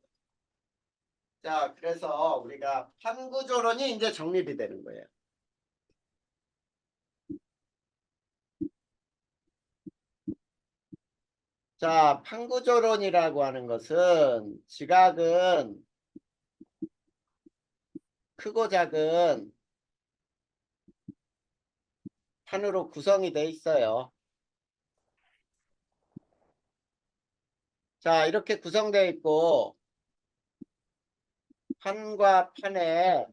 [SPEAKER 1] 자, 그래서 우리가 판구조론이 이제 정립이 되는 거예요. 자, 판구조론이라고 하는 것은 지각은 크고 작은 판으로 구성이 돼 있어요. 자, 이렇게 구성되어 있고 판과 판의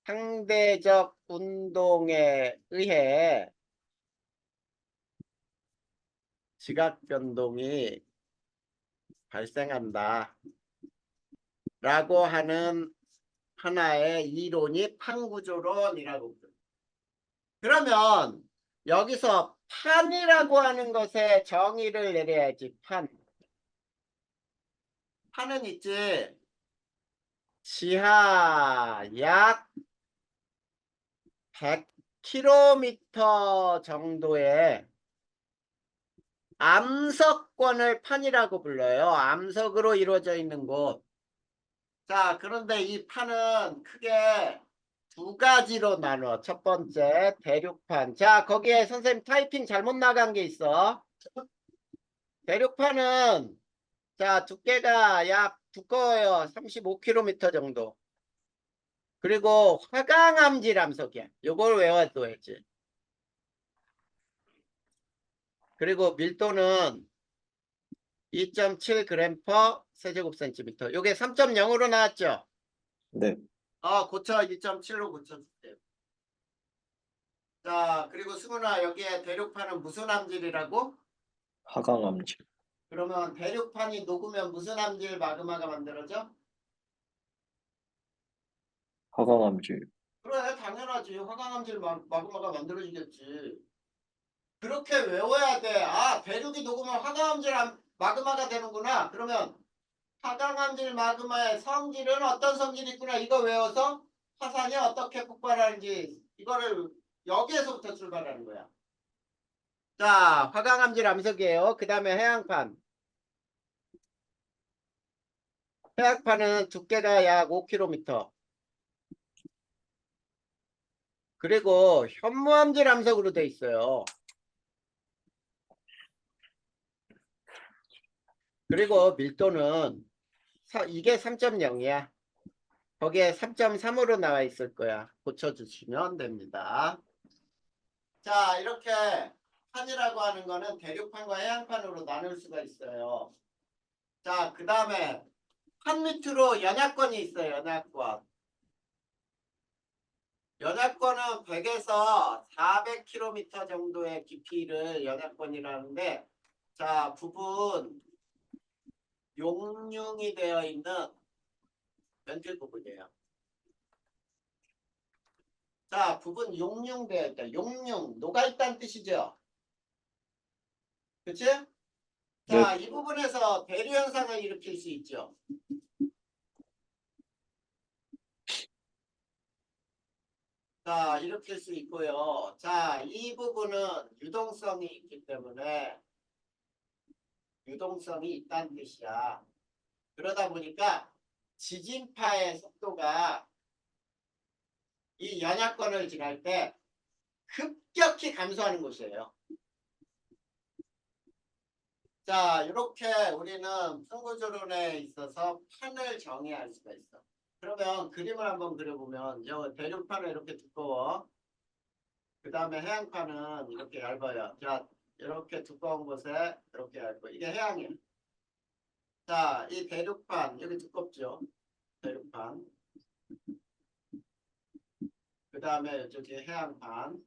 [SPEAKER 1] 상대적 운동에 의해 지각 변동이 발생한다 라고 하는 하나의 이론이 판구조론이라고 부릅니다. 그러면 여기서 판이라고 하는 것에 정의를 내려야지. 판은 있지. 지하 약 100km 정도의 암석권을 판이라고 불러요. 암석으로 이루어져 있는 곳. 자, 그런데 이 판은 크게 두 가지로 나눠. 첫 번째 대륙판. 자, 거기에 선생님 타이핑 잘못 나간 게 있어. 대륙판은 자, 두께가 약 두꺼워요. 35km 정도. 그리고 화강암질 암석이야. 요걸 외워둬야지. 그리고 밀도는 2.7g 세제곱센티미터. 요게 3.0으로 나왔죠?
[SPEAKER 2] 네.
[SPEAKER 1] 고쳐 2.7로 고쳐줄게요. 자, 그리고 승훈아 여기에 대륙판은 무슨 함질이라고?
[SPEAKER 2] 하강암질.
[SPEAKER 1] 그러면 대륙판이 녹으면 무슨 함질 마그마가 만들어져?
[SPEAKER 2] 하강암질.
[SPEAKER 1] 그래, 당연하지. 화강암질 마그마가 만들어지겠지. 그렇게 외워야 돼. 아, 대륙이 녹으면 화강암질 마그마가 되는구나. 그러면 화강암질 마그마의 성질은 어떤 성질이 있구나. 이거 외워서 화산이 어떻게 폭발하는지 이거를 여기에서부터 출발하는 거야. 자, 화강암질 암석이에요. 그 다음에 해양판. 해양판은 두께가 약 5km. 그리고 현무암질 암석으로 돼 있어요. 그리고 밀도는 이게 3.0이야. 거기에 3.3으로 나와 있을 거야. 고쳐주시면 됩니다. 자, 이렇게 판이라고 하는 거는 대륙판과 해양판으로 나눌 수가 있어요. 자, 그 다음에 판 밑으로 연약권이 있어요. 연약권. 연약권은 100에서 400km 정도의 깊이를 연약권이라는데, 자, 부분 용융이 되어 있는 멘틀 부분이에요. 자, 부분 용융되어 있다. 용융, 녹아있다는 뜻이죠. 그치?
[SPEAKER 2] 네.
[SPEAKER 1] 자, 이 부분에서 대류 현상을 일으킬 수 있죠. 자, 일으킬 수 있고요. 자, 이 부분은 유동성이 있기 때문에 유동성이 있다는 뜻이야. 그러다 보니까 지진파의 속도가 이 연약권을 지날 때 급격히 감소하는 곳이에요. 자, 이렇게 우리는 풍구조론에 있어서 판을 정의할 수가 있어. 그러면 그림을 한번 그려보면 대륙판은 이렇게 두꺼워. 그 다음에 해양판은 이렇게 얇아요. 자, 이렇게 두꺼운 곳에 이렇게 얇고 이게 해양이에요. 자, 이 대륙판 여기 두껍죠. 대륙판. 그 다음에 이쪽이 해양판.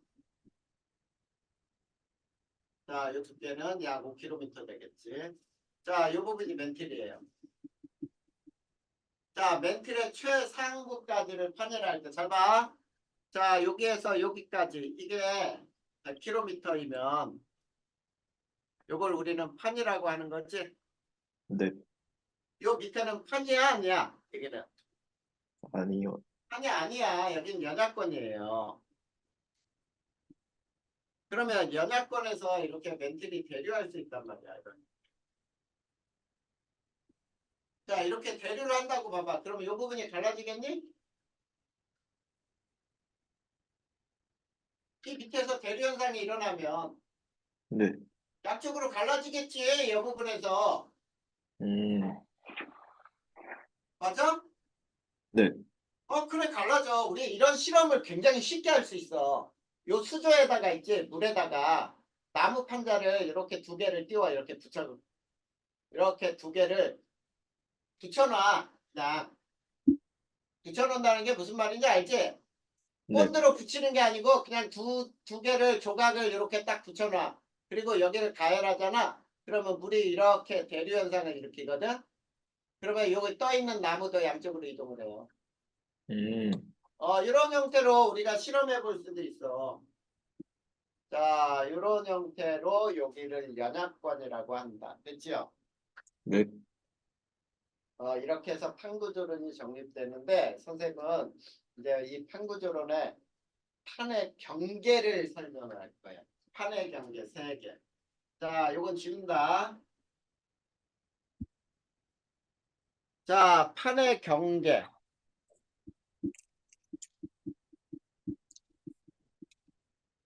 [SPEAKER 1] 자, 이 두께는 약 5km 되겠지. 자, 이 부분이 멘틸이에요. 자, 멘틸의 최상부까지를 판넬할 때 잘 봐. 자, 여기에서 여기까지 이게 100km이면 이걸 우리는 판이라고 하는 거지.
[SPEAKER 2] 네.
[SPEAKER 1] 요 밑에는 판이야 아니야? 여기는
[SPEAKER 2] 아니요.
[SPEAKER 1] 판이 아니야. 여기는 연약권이에요. 그러면 연약권에서 이렇게 멘틸이 대류할 수 있단 말이야. 이런. 자, 이렇게 대류를 한다고 봐봐. 그러면 이 부분이 갈라지겠니? 이 밑에서 대류 현상이 일어나면
[SPEAKER 2] 네.
[SPEAKER 1] 양쪽으로 갈라지겠지. 이 부분에서.
[SPEAKER 2] 음.
[SPEAKER 1] 맞아?
[SPEAKER 2] 네.
[SPEAKER 1] 그래 갈라져. 우리 이런 실험을 굉장히 쉽게 할 수 있어. 요 수조에다가 있지 물에다가 나무 판자를 이렇게 두 개를 띄워 이렇게 이렇게 두 개를 붙여놔. 그냥 붙여놓는다는 게 무슨 말인지 알지?
[SPEAKER 2] 네.
[SPEAKER 1] 본드로 붙이는 게 아니고 그냥 두 개를 조각을 이렇게 딱 붙여놔. 그리고 여기를 가열하잖아. 그러면 물이 이렇게 대류 현상을 일으키거든. 그러면 여기 떠 있는 나무도 양쪽으로 이동을 해요.
[SPEAKER 2] 음.
[SPEAKER 1] 이런 형태로 우리가 실험해 볼 수도 있어. 자, 이런 형태로 여기를 연약권이라고 한다. 됐죠?
[SPEAKER 2] 네.
[SPEAKER 1] 이렇게 해서 판구조론이 정립되는데 선생님은 이제 이 판구조론의 판의 경계를 설명할 거예요. 판의 경계 3개. 자, 요건 지운다. 자, 판의 경계.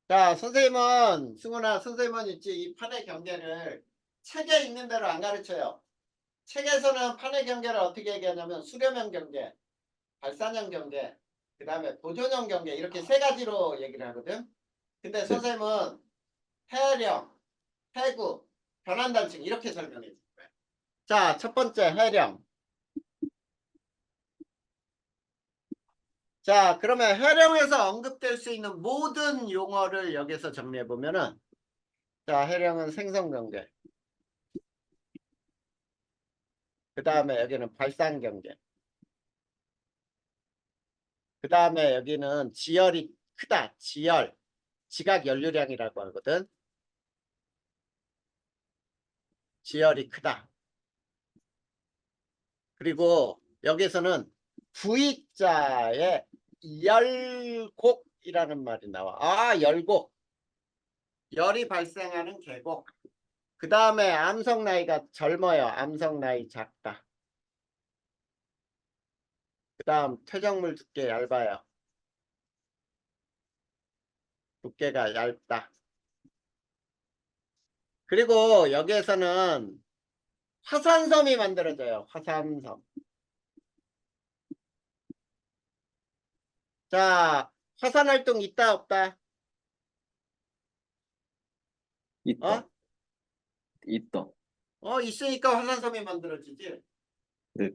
[SPEAKER 1] 자, 승훈아, 선생님은 있지, 이 판의 경계를 책에 있는 대로 안 가르쳐요. 책에서는 판의 경계를 어떻게 얘기하냐면 수렴형 경계, 발산형 경계, 그 다음에 보존형 경계 이렇게 3가지로 얘기를 하거든. 근데
[SPEAKER 2] 네.
[SPEAKER 1] 선생님은 해령, 해구, 변환단층 이렇게 설명해 줄 거야. 자, 첫 번째 해령. 자, 그러면 해령에서 언급될 수 있는 모든 용어를 여기서 정리해 보면은, 자, 해령은 생성경계. 그 다음에 여기는 발산경계. 그 다음에 여기는 지열이 크다. 지열. 지각 연료량이라고 하거든. 지열이 크다. 그리고 여기서는 V자에 열곡이라는 말이 나와. 아, 열곡. 열이 발생하는 계곡. 그 다음에 암석 나이가 젊어요. 암석 나이 작다. 그 다음 퇴적물 두께 얇아요. 두께가 얇다. 그리고 여기에서는 화산섬이 만들어져요. 화산섬. 자, 화산 활동 있다 없다?
[SPEAKER 2] 있다.
[SPEAKER 1] 어?
[SPEAKER 2] 있다.
[SPEAKER 1] 있으니까 화산섬이 만들어지지.
[SPEAKER 2] 네.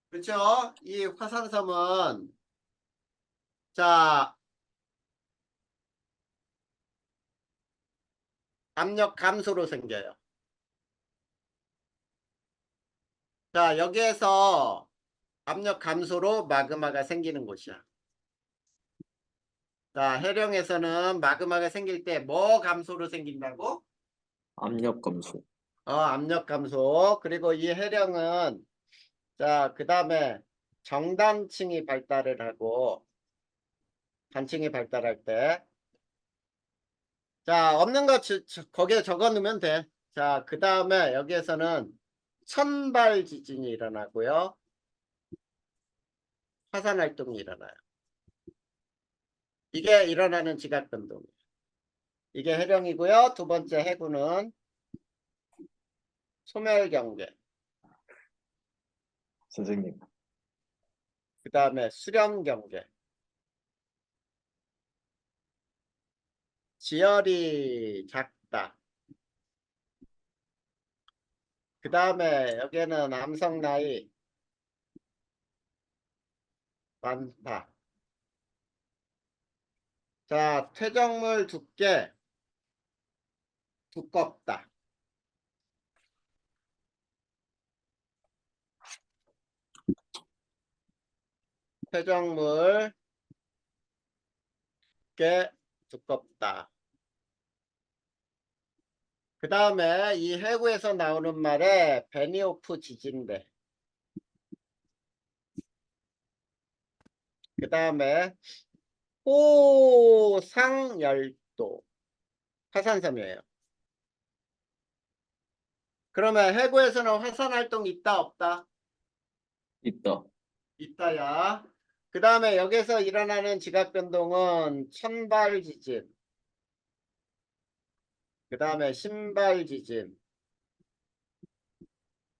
[SPEAKER 1] 그렇죠? 이 화산섬은 자, 압력 감소로 생겨요. 자, 여기에서 압력 감소로 마그마가 생기는 곳이야. 자, 해령에서는 마그마가 생길 때 뭐 감소로 생긴다고?
[SPEAKER 2] 압력 감소.
[SPEAKER 1] 압력 감소. 그리고 이 해령은 자, 그 다음에 정단층이 발달을 하고 단층이 발달할 때 자, 없는 거 거기에 적어 놓으면 돼. 자, 그 다음에 여기에서는 천발 지진이 일어나고요. 화산 활동이 일어나요. 이게 일어나는 지각 변동이에요. 이게 해령이고요. 두 번째 해구는 소멸경계.
[SPEAKER 2] 선생님.
[SPEAKER 1] 그 다음에 수렴경계. 지열이 작다. 그 다음에 여기는 암석 나이 많다. 자, 퇴적물 두께 두껍다. 퇴적물 두께 두껍다. 그 다음에 이 해구에서 나오는 말에 베니오프 지진대. 그 다음에 호상열도 화산섬이에요. 그러면 해구에서는 화산 활동 있다 없다?
[SPEAKER 2] 있다.
[SPEAKER 1] 있다야. 그 다음에 여기서 일어나는 지각 변동은 천발 지진. 그 다음에 신발 지진.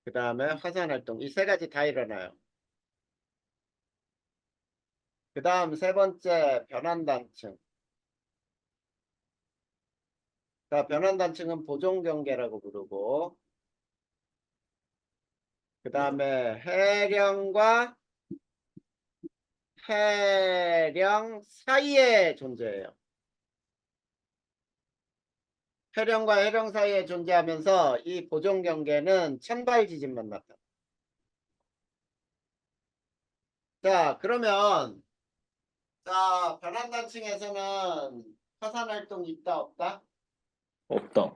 [SPEAKER 1] 그 다음에 화산 활동. 이 세 가지 다 일어나요. 그 다음 세 번째 변환단층. 자, 변환단층은 보존경계라고 부르고 그 다음에 해령과 해령 사이에 존재해요. 해령과 해령 사이에 존재하면서 이 보존경계는 천발 지진만 나타나. 자, 그러면 자, 변환단층에서는 화산 활동 있다 없다?
[SPEAKER 2] 없다.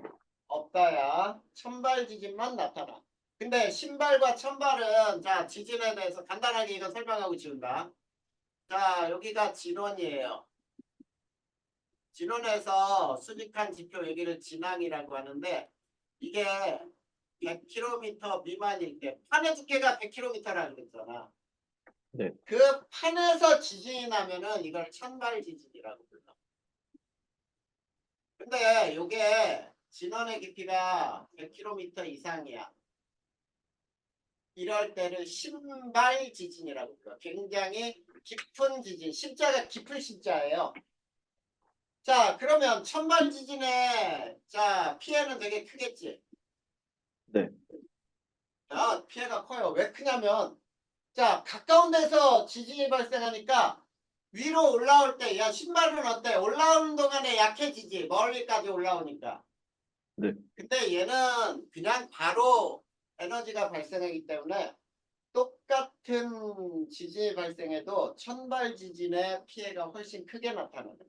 [SPEAKER 1] 없다야. 천발 지진만 나타나. 근데 신발과 천발은 자, 지진에 대해서 간단하게 이거 설명하고 지운다. 자, 여기가 진원이에요. 진원에서 수직한 지표 여기를 진앙이라고 하는데 이게 100km 미만일 때 판의 두께가 100km라고 그랬잖아.
[SPEAKER 2] 네.
[SPEAKER 1] 그 판에서 지진이 나면은 이걸 천발 지진이라고 불러. 근데 요게 진원의 깊이가 100km 이상이야. 이럴 때를 신발 지진이라고 불러. 굉장히 깊은 지진. 신자가 깊은 신자예요. 자, 그러면 천발 지진의 자 피해는 되게 크겠지.
[SPEAKER 2] 네.
[SPEAKER 1] 피해가 커요. 왜 크냐면 자 가까운 데서 지진이 발생하니까 위로 올라올 때 야 신발은 어때? 올라오는 동안에 약해지지. 멀리까지 올라오니까.
[SPEAKER 2] 네.
[SPEAKER 1] 근데 얘는 그냥 바로 에너지가 발생하기 때문에 똑같은 지진이 발생해도 천발 지진의 피해가 훨씬 크게 나타납니다.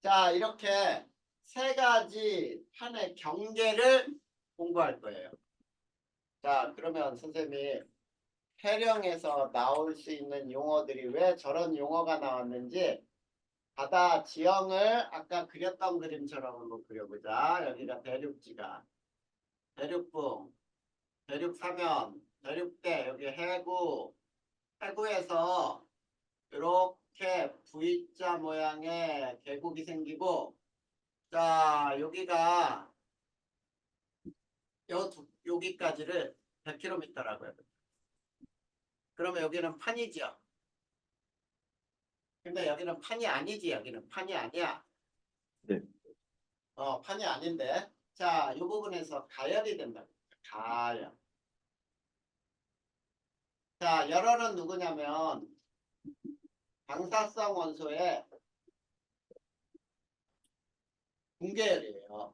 [SPEAKER 1] 자, 이렇게 세 가지 판의 경계를 공부할 거예요. 자, 그러면 선생님이 해령에서 나올 수 있는 용어들이 왜 저런 용어가 나왔는지 바다 지형을 아까 그렸던 그림처럼 한번 그려보자. 여기가 대륙지가, 대륙붕, 대륙사면, 대륙대, 여기 해구, 해구에서 이렇게 V자 모양의 계곡이 생기고, 자 여기가 여기까지를 100km라고 해요. 그러면 여기는 판이죠. 근데 여기는 판이 아니지. 여기는 판이 아니야.
[SPEAKER 2] 네.
[SPEAKER 1] 판이 아닌데. 자, 이 부분에서 가열이 된다. 가열. 자, 열혈은 누구냐면 방사성 원소의 붕괴열이에요.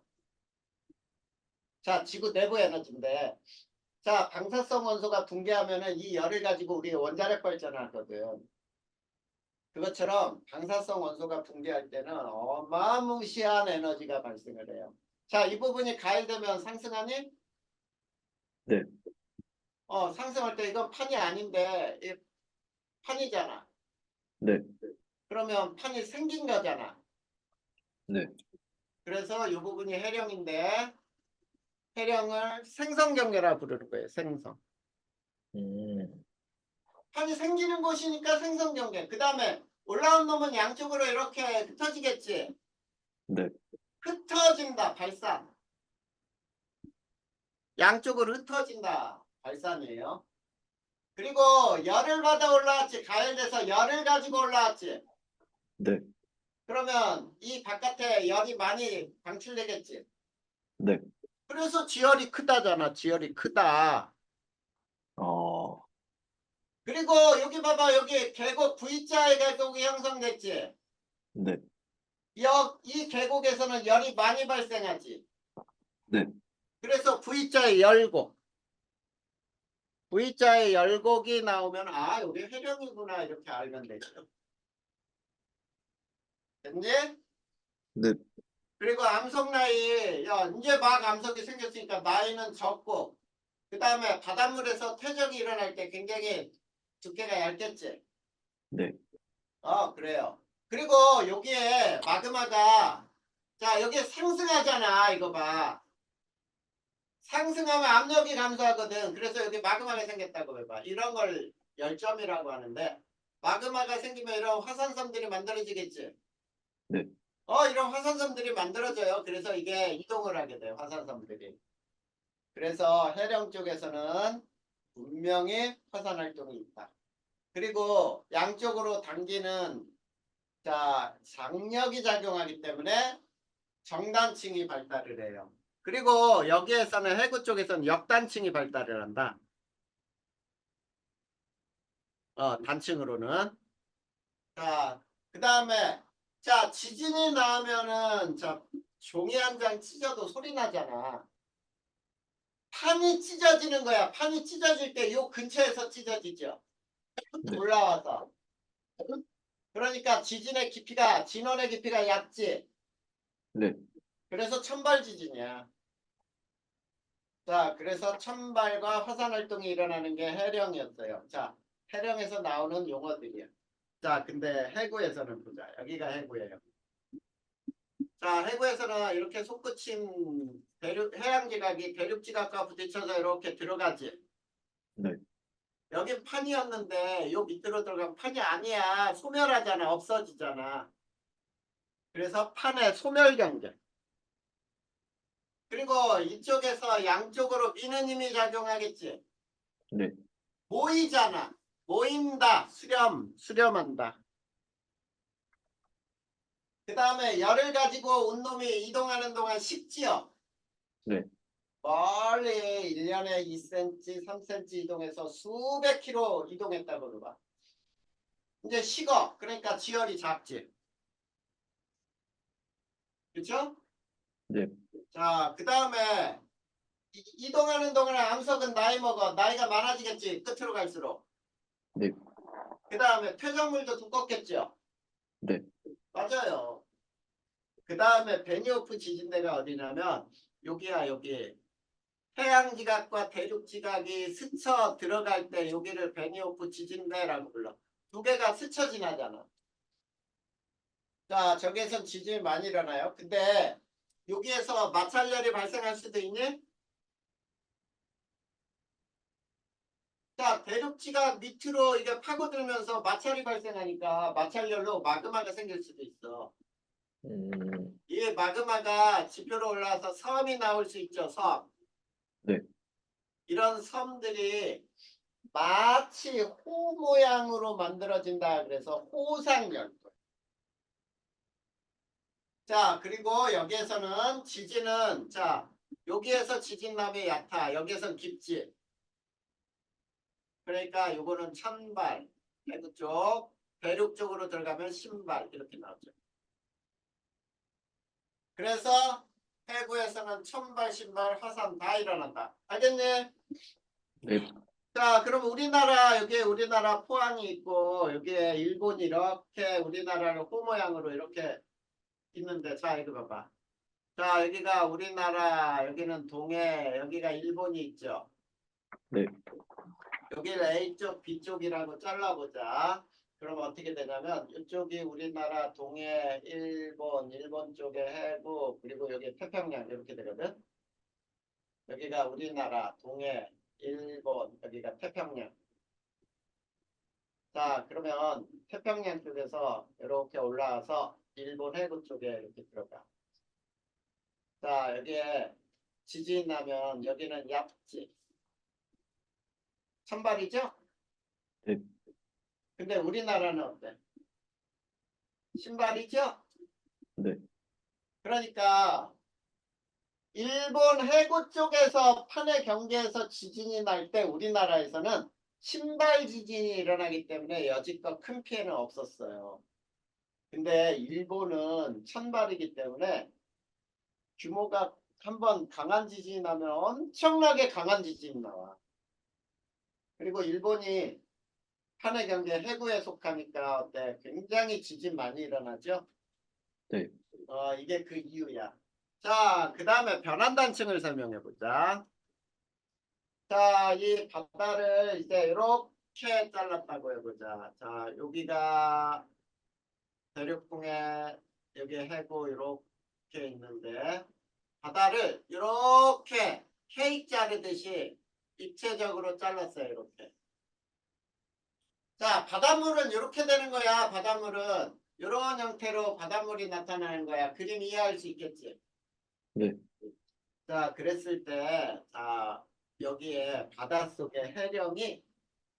[SPEAKER 1] 자, 지구 내부 에너지인데, 자, 방사성 원소가 붕괴하면은 이 열을 가지고 우리 원자력 발전하거든. 그것처럼 방사성 원소가 붕괴할 때는 어마무시한 에너지가 발생을 해요. 자, 이 부분이 가열되면 상승하니?
[SPEAKER 2] 네.
[SPEAKER 1] 상승할 때 이건 판이 아닌데 이 판이잖아.
[SPEAKER 2] 네.
[SPEAKER 1] 그러면 판이 생긴 거잖아.
[SPEAKER 2] 네.
[SPEAKER 1] 그래서 이 부분이 해령인데 해령을 생성경계라 부르는 거예요. 생성. 판이 생기는 곳이니까 생성경계. 그 다음에 올라온 놈은 양쪽으로 이렇게 흩어지겠지.
[SPEAKER 2] 네.
[SPEAKER 1] 흩어진다. 발산. 양쪽으로 흩어진다. 발산이에요. 그리고 열을 받아 올라왔지. 가열돼서 열을 가지고 올라왔지.
[SPEAKER 2] 네.
[SPEAKER 1] 그러면 이 바깥에 열이 많이 방출되겠지.
[SPEAKER 2] 네.
[SPEAKER 1] 그래서 지열이 크다잖아. 지열이 크다.
[SPEAKER 2] 어,
[SPEAKER 1] 그리고 여기 봐봐. 여기 계곡 V자의 계곡이 형성됐지.
[SPEAKER 2] 네.
[SPEAKER 1] 이 계곡에서는 열이 많이 발생하지.
[SPEAKER 2] 네.
[SPEAKER 1] 그래서 V자의 열곡. V자의 열곡이 나오면 아 여기 해령이구나 이렇게 알면 되죠. 됐니?
[SPEAKER 2] 네.
[SPEAKER 1] 그리고 암석 나이 야 이제 막 암석이 생겼으니까 나이는 적고 그 다음에 바닷물에서 퇴적이 일어날 때 굉장히 두께가 얇겠지.
[SPEAKER 2] 네.
[SPEAKER 1] 그래요. 그리고 여기에 마그마가 자 여기에 상승하잖아. 이거 봐. 상승하면 압력이 감소하거든. 그래서 여기 마그마가 생겼다고 해봐. 이런 걸 열점이라고 하는데 마그마가 생기면 이런 화산섬들이 만들어지겠지.
[SPEAKER 2] 네.
[SPEAKER 1] 이런 화산섬들이 만들어져요. 그래서 이게 이동을 하게 돼요. 화산섬들이. 그래서 해령 쪽에서는 분명히 화산 활동이 있다. 그리고 양쪽으로 당기는 자 장력이 작용하기 때문에 정단층이 발달을 해요. 그리고 여기에서는 해구 쪽에서는 역단층이 발달을 한다. 단층으로는. 자, 그 다음에 자 지진이 나면은 자 종이 한 장 찢어도 소리 나잖아. 판이 찢어지는 거야. 판이 찢어질 때 요 근처에서 찢어지죠.
[SPEAKER 2] 네.
[SPEAKER 1] 올라와서. 그러니까 지진의 깊이가 진원의 깊이가 얕지.
[SPEAKER 2] 네.
[SPEAKER 1] 그래서 천발 지진이야. 자, 그래서 천발과 화산 활동이 일어나는 게 해령이었어요. 자, 해령에서 나오는 용어들이야. 자, 근데 해구에서는 보자. 여기가 해구예요. 자, 해구에서는 이렇게 솟구친 해양지각이 대륙지각과 부딪혀서 이렇게 들어가지.
[SPEAKER 2] 네.
[SPEAKER 1] 여긴 판이었는데 요 밑으로 들어가면 판이 아니야. 소멸하잖아. 없어지잖아. 그래서 판의 소멸경계. 그리고 이쪽에서 양쪽으로 미는 힘이 작용하겠지.
[SPEAKER 2] 네.
[SPEAKER 1] 모이잖아. 모인다. 수렴한다. 그 다음에 열을 가지고 온 놈이 이동하는 동안 식지요.
[SPEAKER 2] 네.
[SPEAKER 1] 멀리 1년에 2cm, 3cm 이동해서 수백 킬로 이동했다고 그러봐. 이제 식어. 그러니까 지열이 작지. 그렇죠?
[SPEAKER 2] 네.
[SPEAKER 1] 자, 그 다음에 이동하는 동안에 암석은 나이 먹어. 나이가 많아지겠지. 끝으로 갈수록.
[SPEAKER 2] 네.
[SPEAKER 1] 그 다음에 퇴적물도 두껍겠죠.
[SPEAKER 2] 네.
[SPEAKER 1] 맞아요. 그 다음에 베니오프 지진대가 어디냐면 여기야 여기. 해양지각과 대륙지각이 스쳐 들어갈 때 여기를 베니오프 지진대라고 불러. 두 개가 스쳐 지나잖아. 자, 저기에선 지진이 많이 일어나요. 근데 여기에서 마찰열이 발생할 수도 있니? 자, 대륙지각 밑으로 이게 파고들면서 마찰이 발생하니까 마찰열로 마그마가 생길 수도 있어. 이 마그마가 지표로 올라와서 섬이 나올 수 있죠. 섬.
[SPEAKER 2] 네.
[SPEAKER 1] 이런 섬들이 마치 호 모양으로 만들어진다. 그래서 호상열도. 자, 그리고 여기에서는 지진은 자, 여기에서 지진남이 얕아. 여기에선 깊지. 그러니까 요거는 천발, 해구 쪽, 대륙 쪽으로 들어가면 신발 이렇게 나오죠. 그래서 해구에서는 천발, 신발, 화산 다 일어난다. 알겠니?
[SPEAKER 2] 네.
[SPEAKER 1] 자, 그럼 우리나라 여기에 우리나라 포항이 있고 여기에 일본이 이렇게 우리나라를 호 모양으로 이렇게 있는데 자 이거 봐봐. 자 여기가 우리나라 여기는 동해 여기가 일본이 있죠.
[SPEAKER 2] 네.
[SPEAKER 1] 여기를 A쪽 B쪽이라고 잘라보자. 그럼 어떻게 되냐면 이쪽이 우리나라 동해 일본 쪽에 해구 그리고 여기 태평양 이렇게 되거든. 여기가 우리나라 동해 일본 여기가 태평양. 자 그러면 태평양 쪽에서 이렇게 올라와서 일본 해구 쪽에 이렇게 들어가. 자 여기에 지진 나면 여기는 얕지. 찬발이죠?
[SPEAKER 2] 네.
[SPEAKER 1] 근데 우리나라는 어때? 신발이죠?
[SPEAKER 2] 네.
[SPEAKER 1] 그러니까 일본 해구 쪽에서 판의 경계에서 지진이 날 때 우리나라에서는 신발 지진이 일어나기 때문에 여지껏 큰 피해는 없었어요. 근데 일본은 찬발이기 때문에 규모가 한번 강한 지진이 나면 엄청나게 강한 지진이 나와. 그리고 일본이 판의 경계 해구에 속하니까 어때? 굉장히 지진 많이 일어나죠?
[SPEAKER 2] 네.
[SPEAKER 1] 이게 그 이유야. 자, 그 다음에 변환단층을 설명해 보자. 자, 이 바다를 이제 이렇게 잘랐다고 해보자. 자, 여기가 대륙붕해, 여기 해구 이렇게 있는데 바다를 이렇게 케이크 자르듯이 입체적으로 잘랐어요. 이렇게. 자, 바닷물은 이렇게 되는 거야. 바닷물은 이런 형태로 바닷물이 나타나는 거야. 그림 이해할 수 있겠지?
[SPEAKER 2] 네.
[SPEAKER 1] 자, 그랬을 때, 자, 여기에 바닷속에 해령이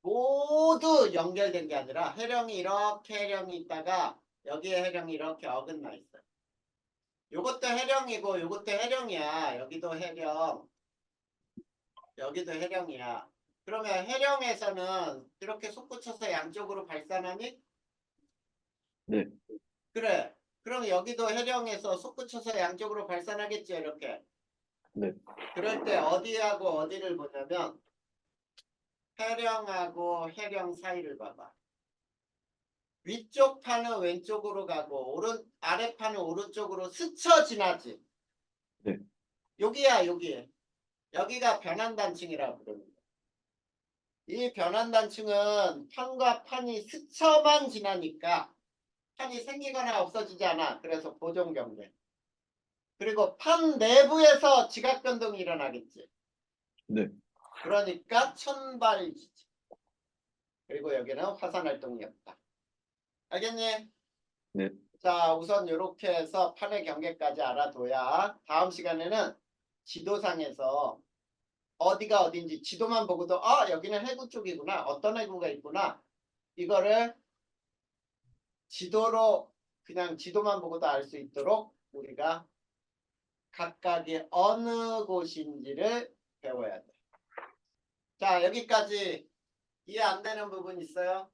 [SPEAKER 1] 모두 연결된 게 아니라 해령이 이렇게 해령이 있다가 여기에 해령이 이렇게 어긋나 있어요. 요것도 해령이고 요것도 해령이야. 여기도 해령, 여기도 해령이야. 그러면 해령에서는 이렇게 솟구쳐서 양쪽으로 발산하니?
[SPEAKER 2] 네.
[SPEAKER 1] 그래. 그럼 여기도 해령에서 솟구쳐서 양쪽으로 발산하겠죠. 이렇게.
[SPEAKER 2] 네.
[SPEAKER 1] 그럴 때 어디하고 어디를 보냐면 해령하고 해령 사이를 봐봐. 위쪽 판은 왼쪽으로 가고 아래 판은 오른쪽으로 스쳐 지나지.
[SPEAKER 2] 네.
[SPEAKER 1] 여기야 여기. 여기가 변환단층이라고 부릅니다. 이 변환단층은 판과 판이 스쳐만 지나니까 판이 생기거나 없어지지 않아. 그래서 보존경계. 그리고 판 내부에서 지각변동이 일어나겠지.
[SPEAKER 2] 네.
[SPEAKER 1] 그러니까 천발지지. 그리고 여기는 화산활동이 없다. 알겠니?
[SPEAKER 2] 네.
[SPEAKER 1] 자, 우선 이렇게 해서 판의 경계까지 알아둬야 다음 시간에는 지도상에서 어디가 어딘지 지도만 보고도 여기는 해구 쪽이구나. 어떤 해구가 있구나. 이거를 지도로 그냥 지도만 보고도 알 수 있도록 우리가 각각이 어느 곳인지를 배워야 돼. 자, 여기까지 이해 안 되는 부분 있어요?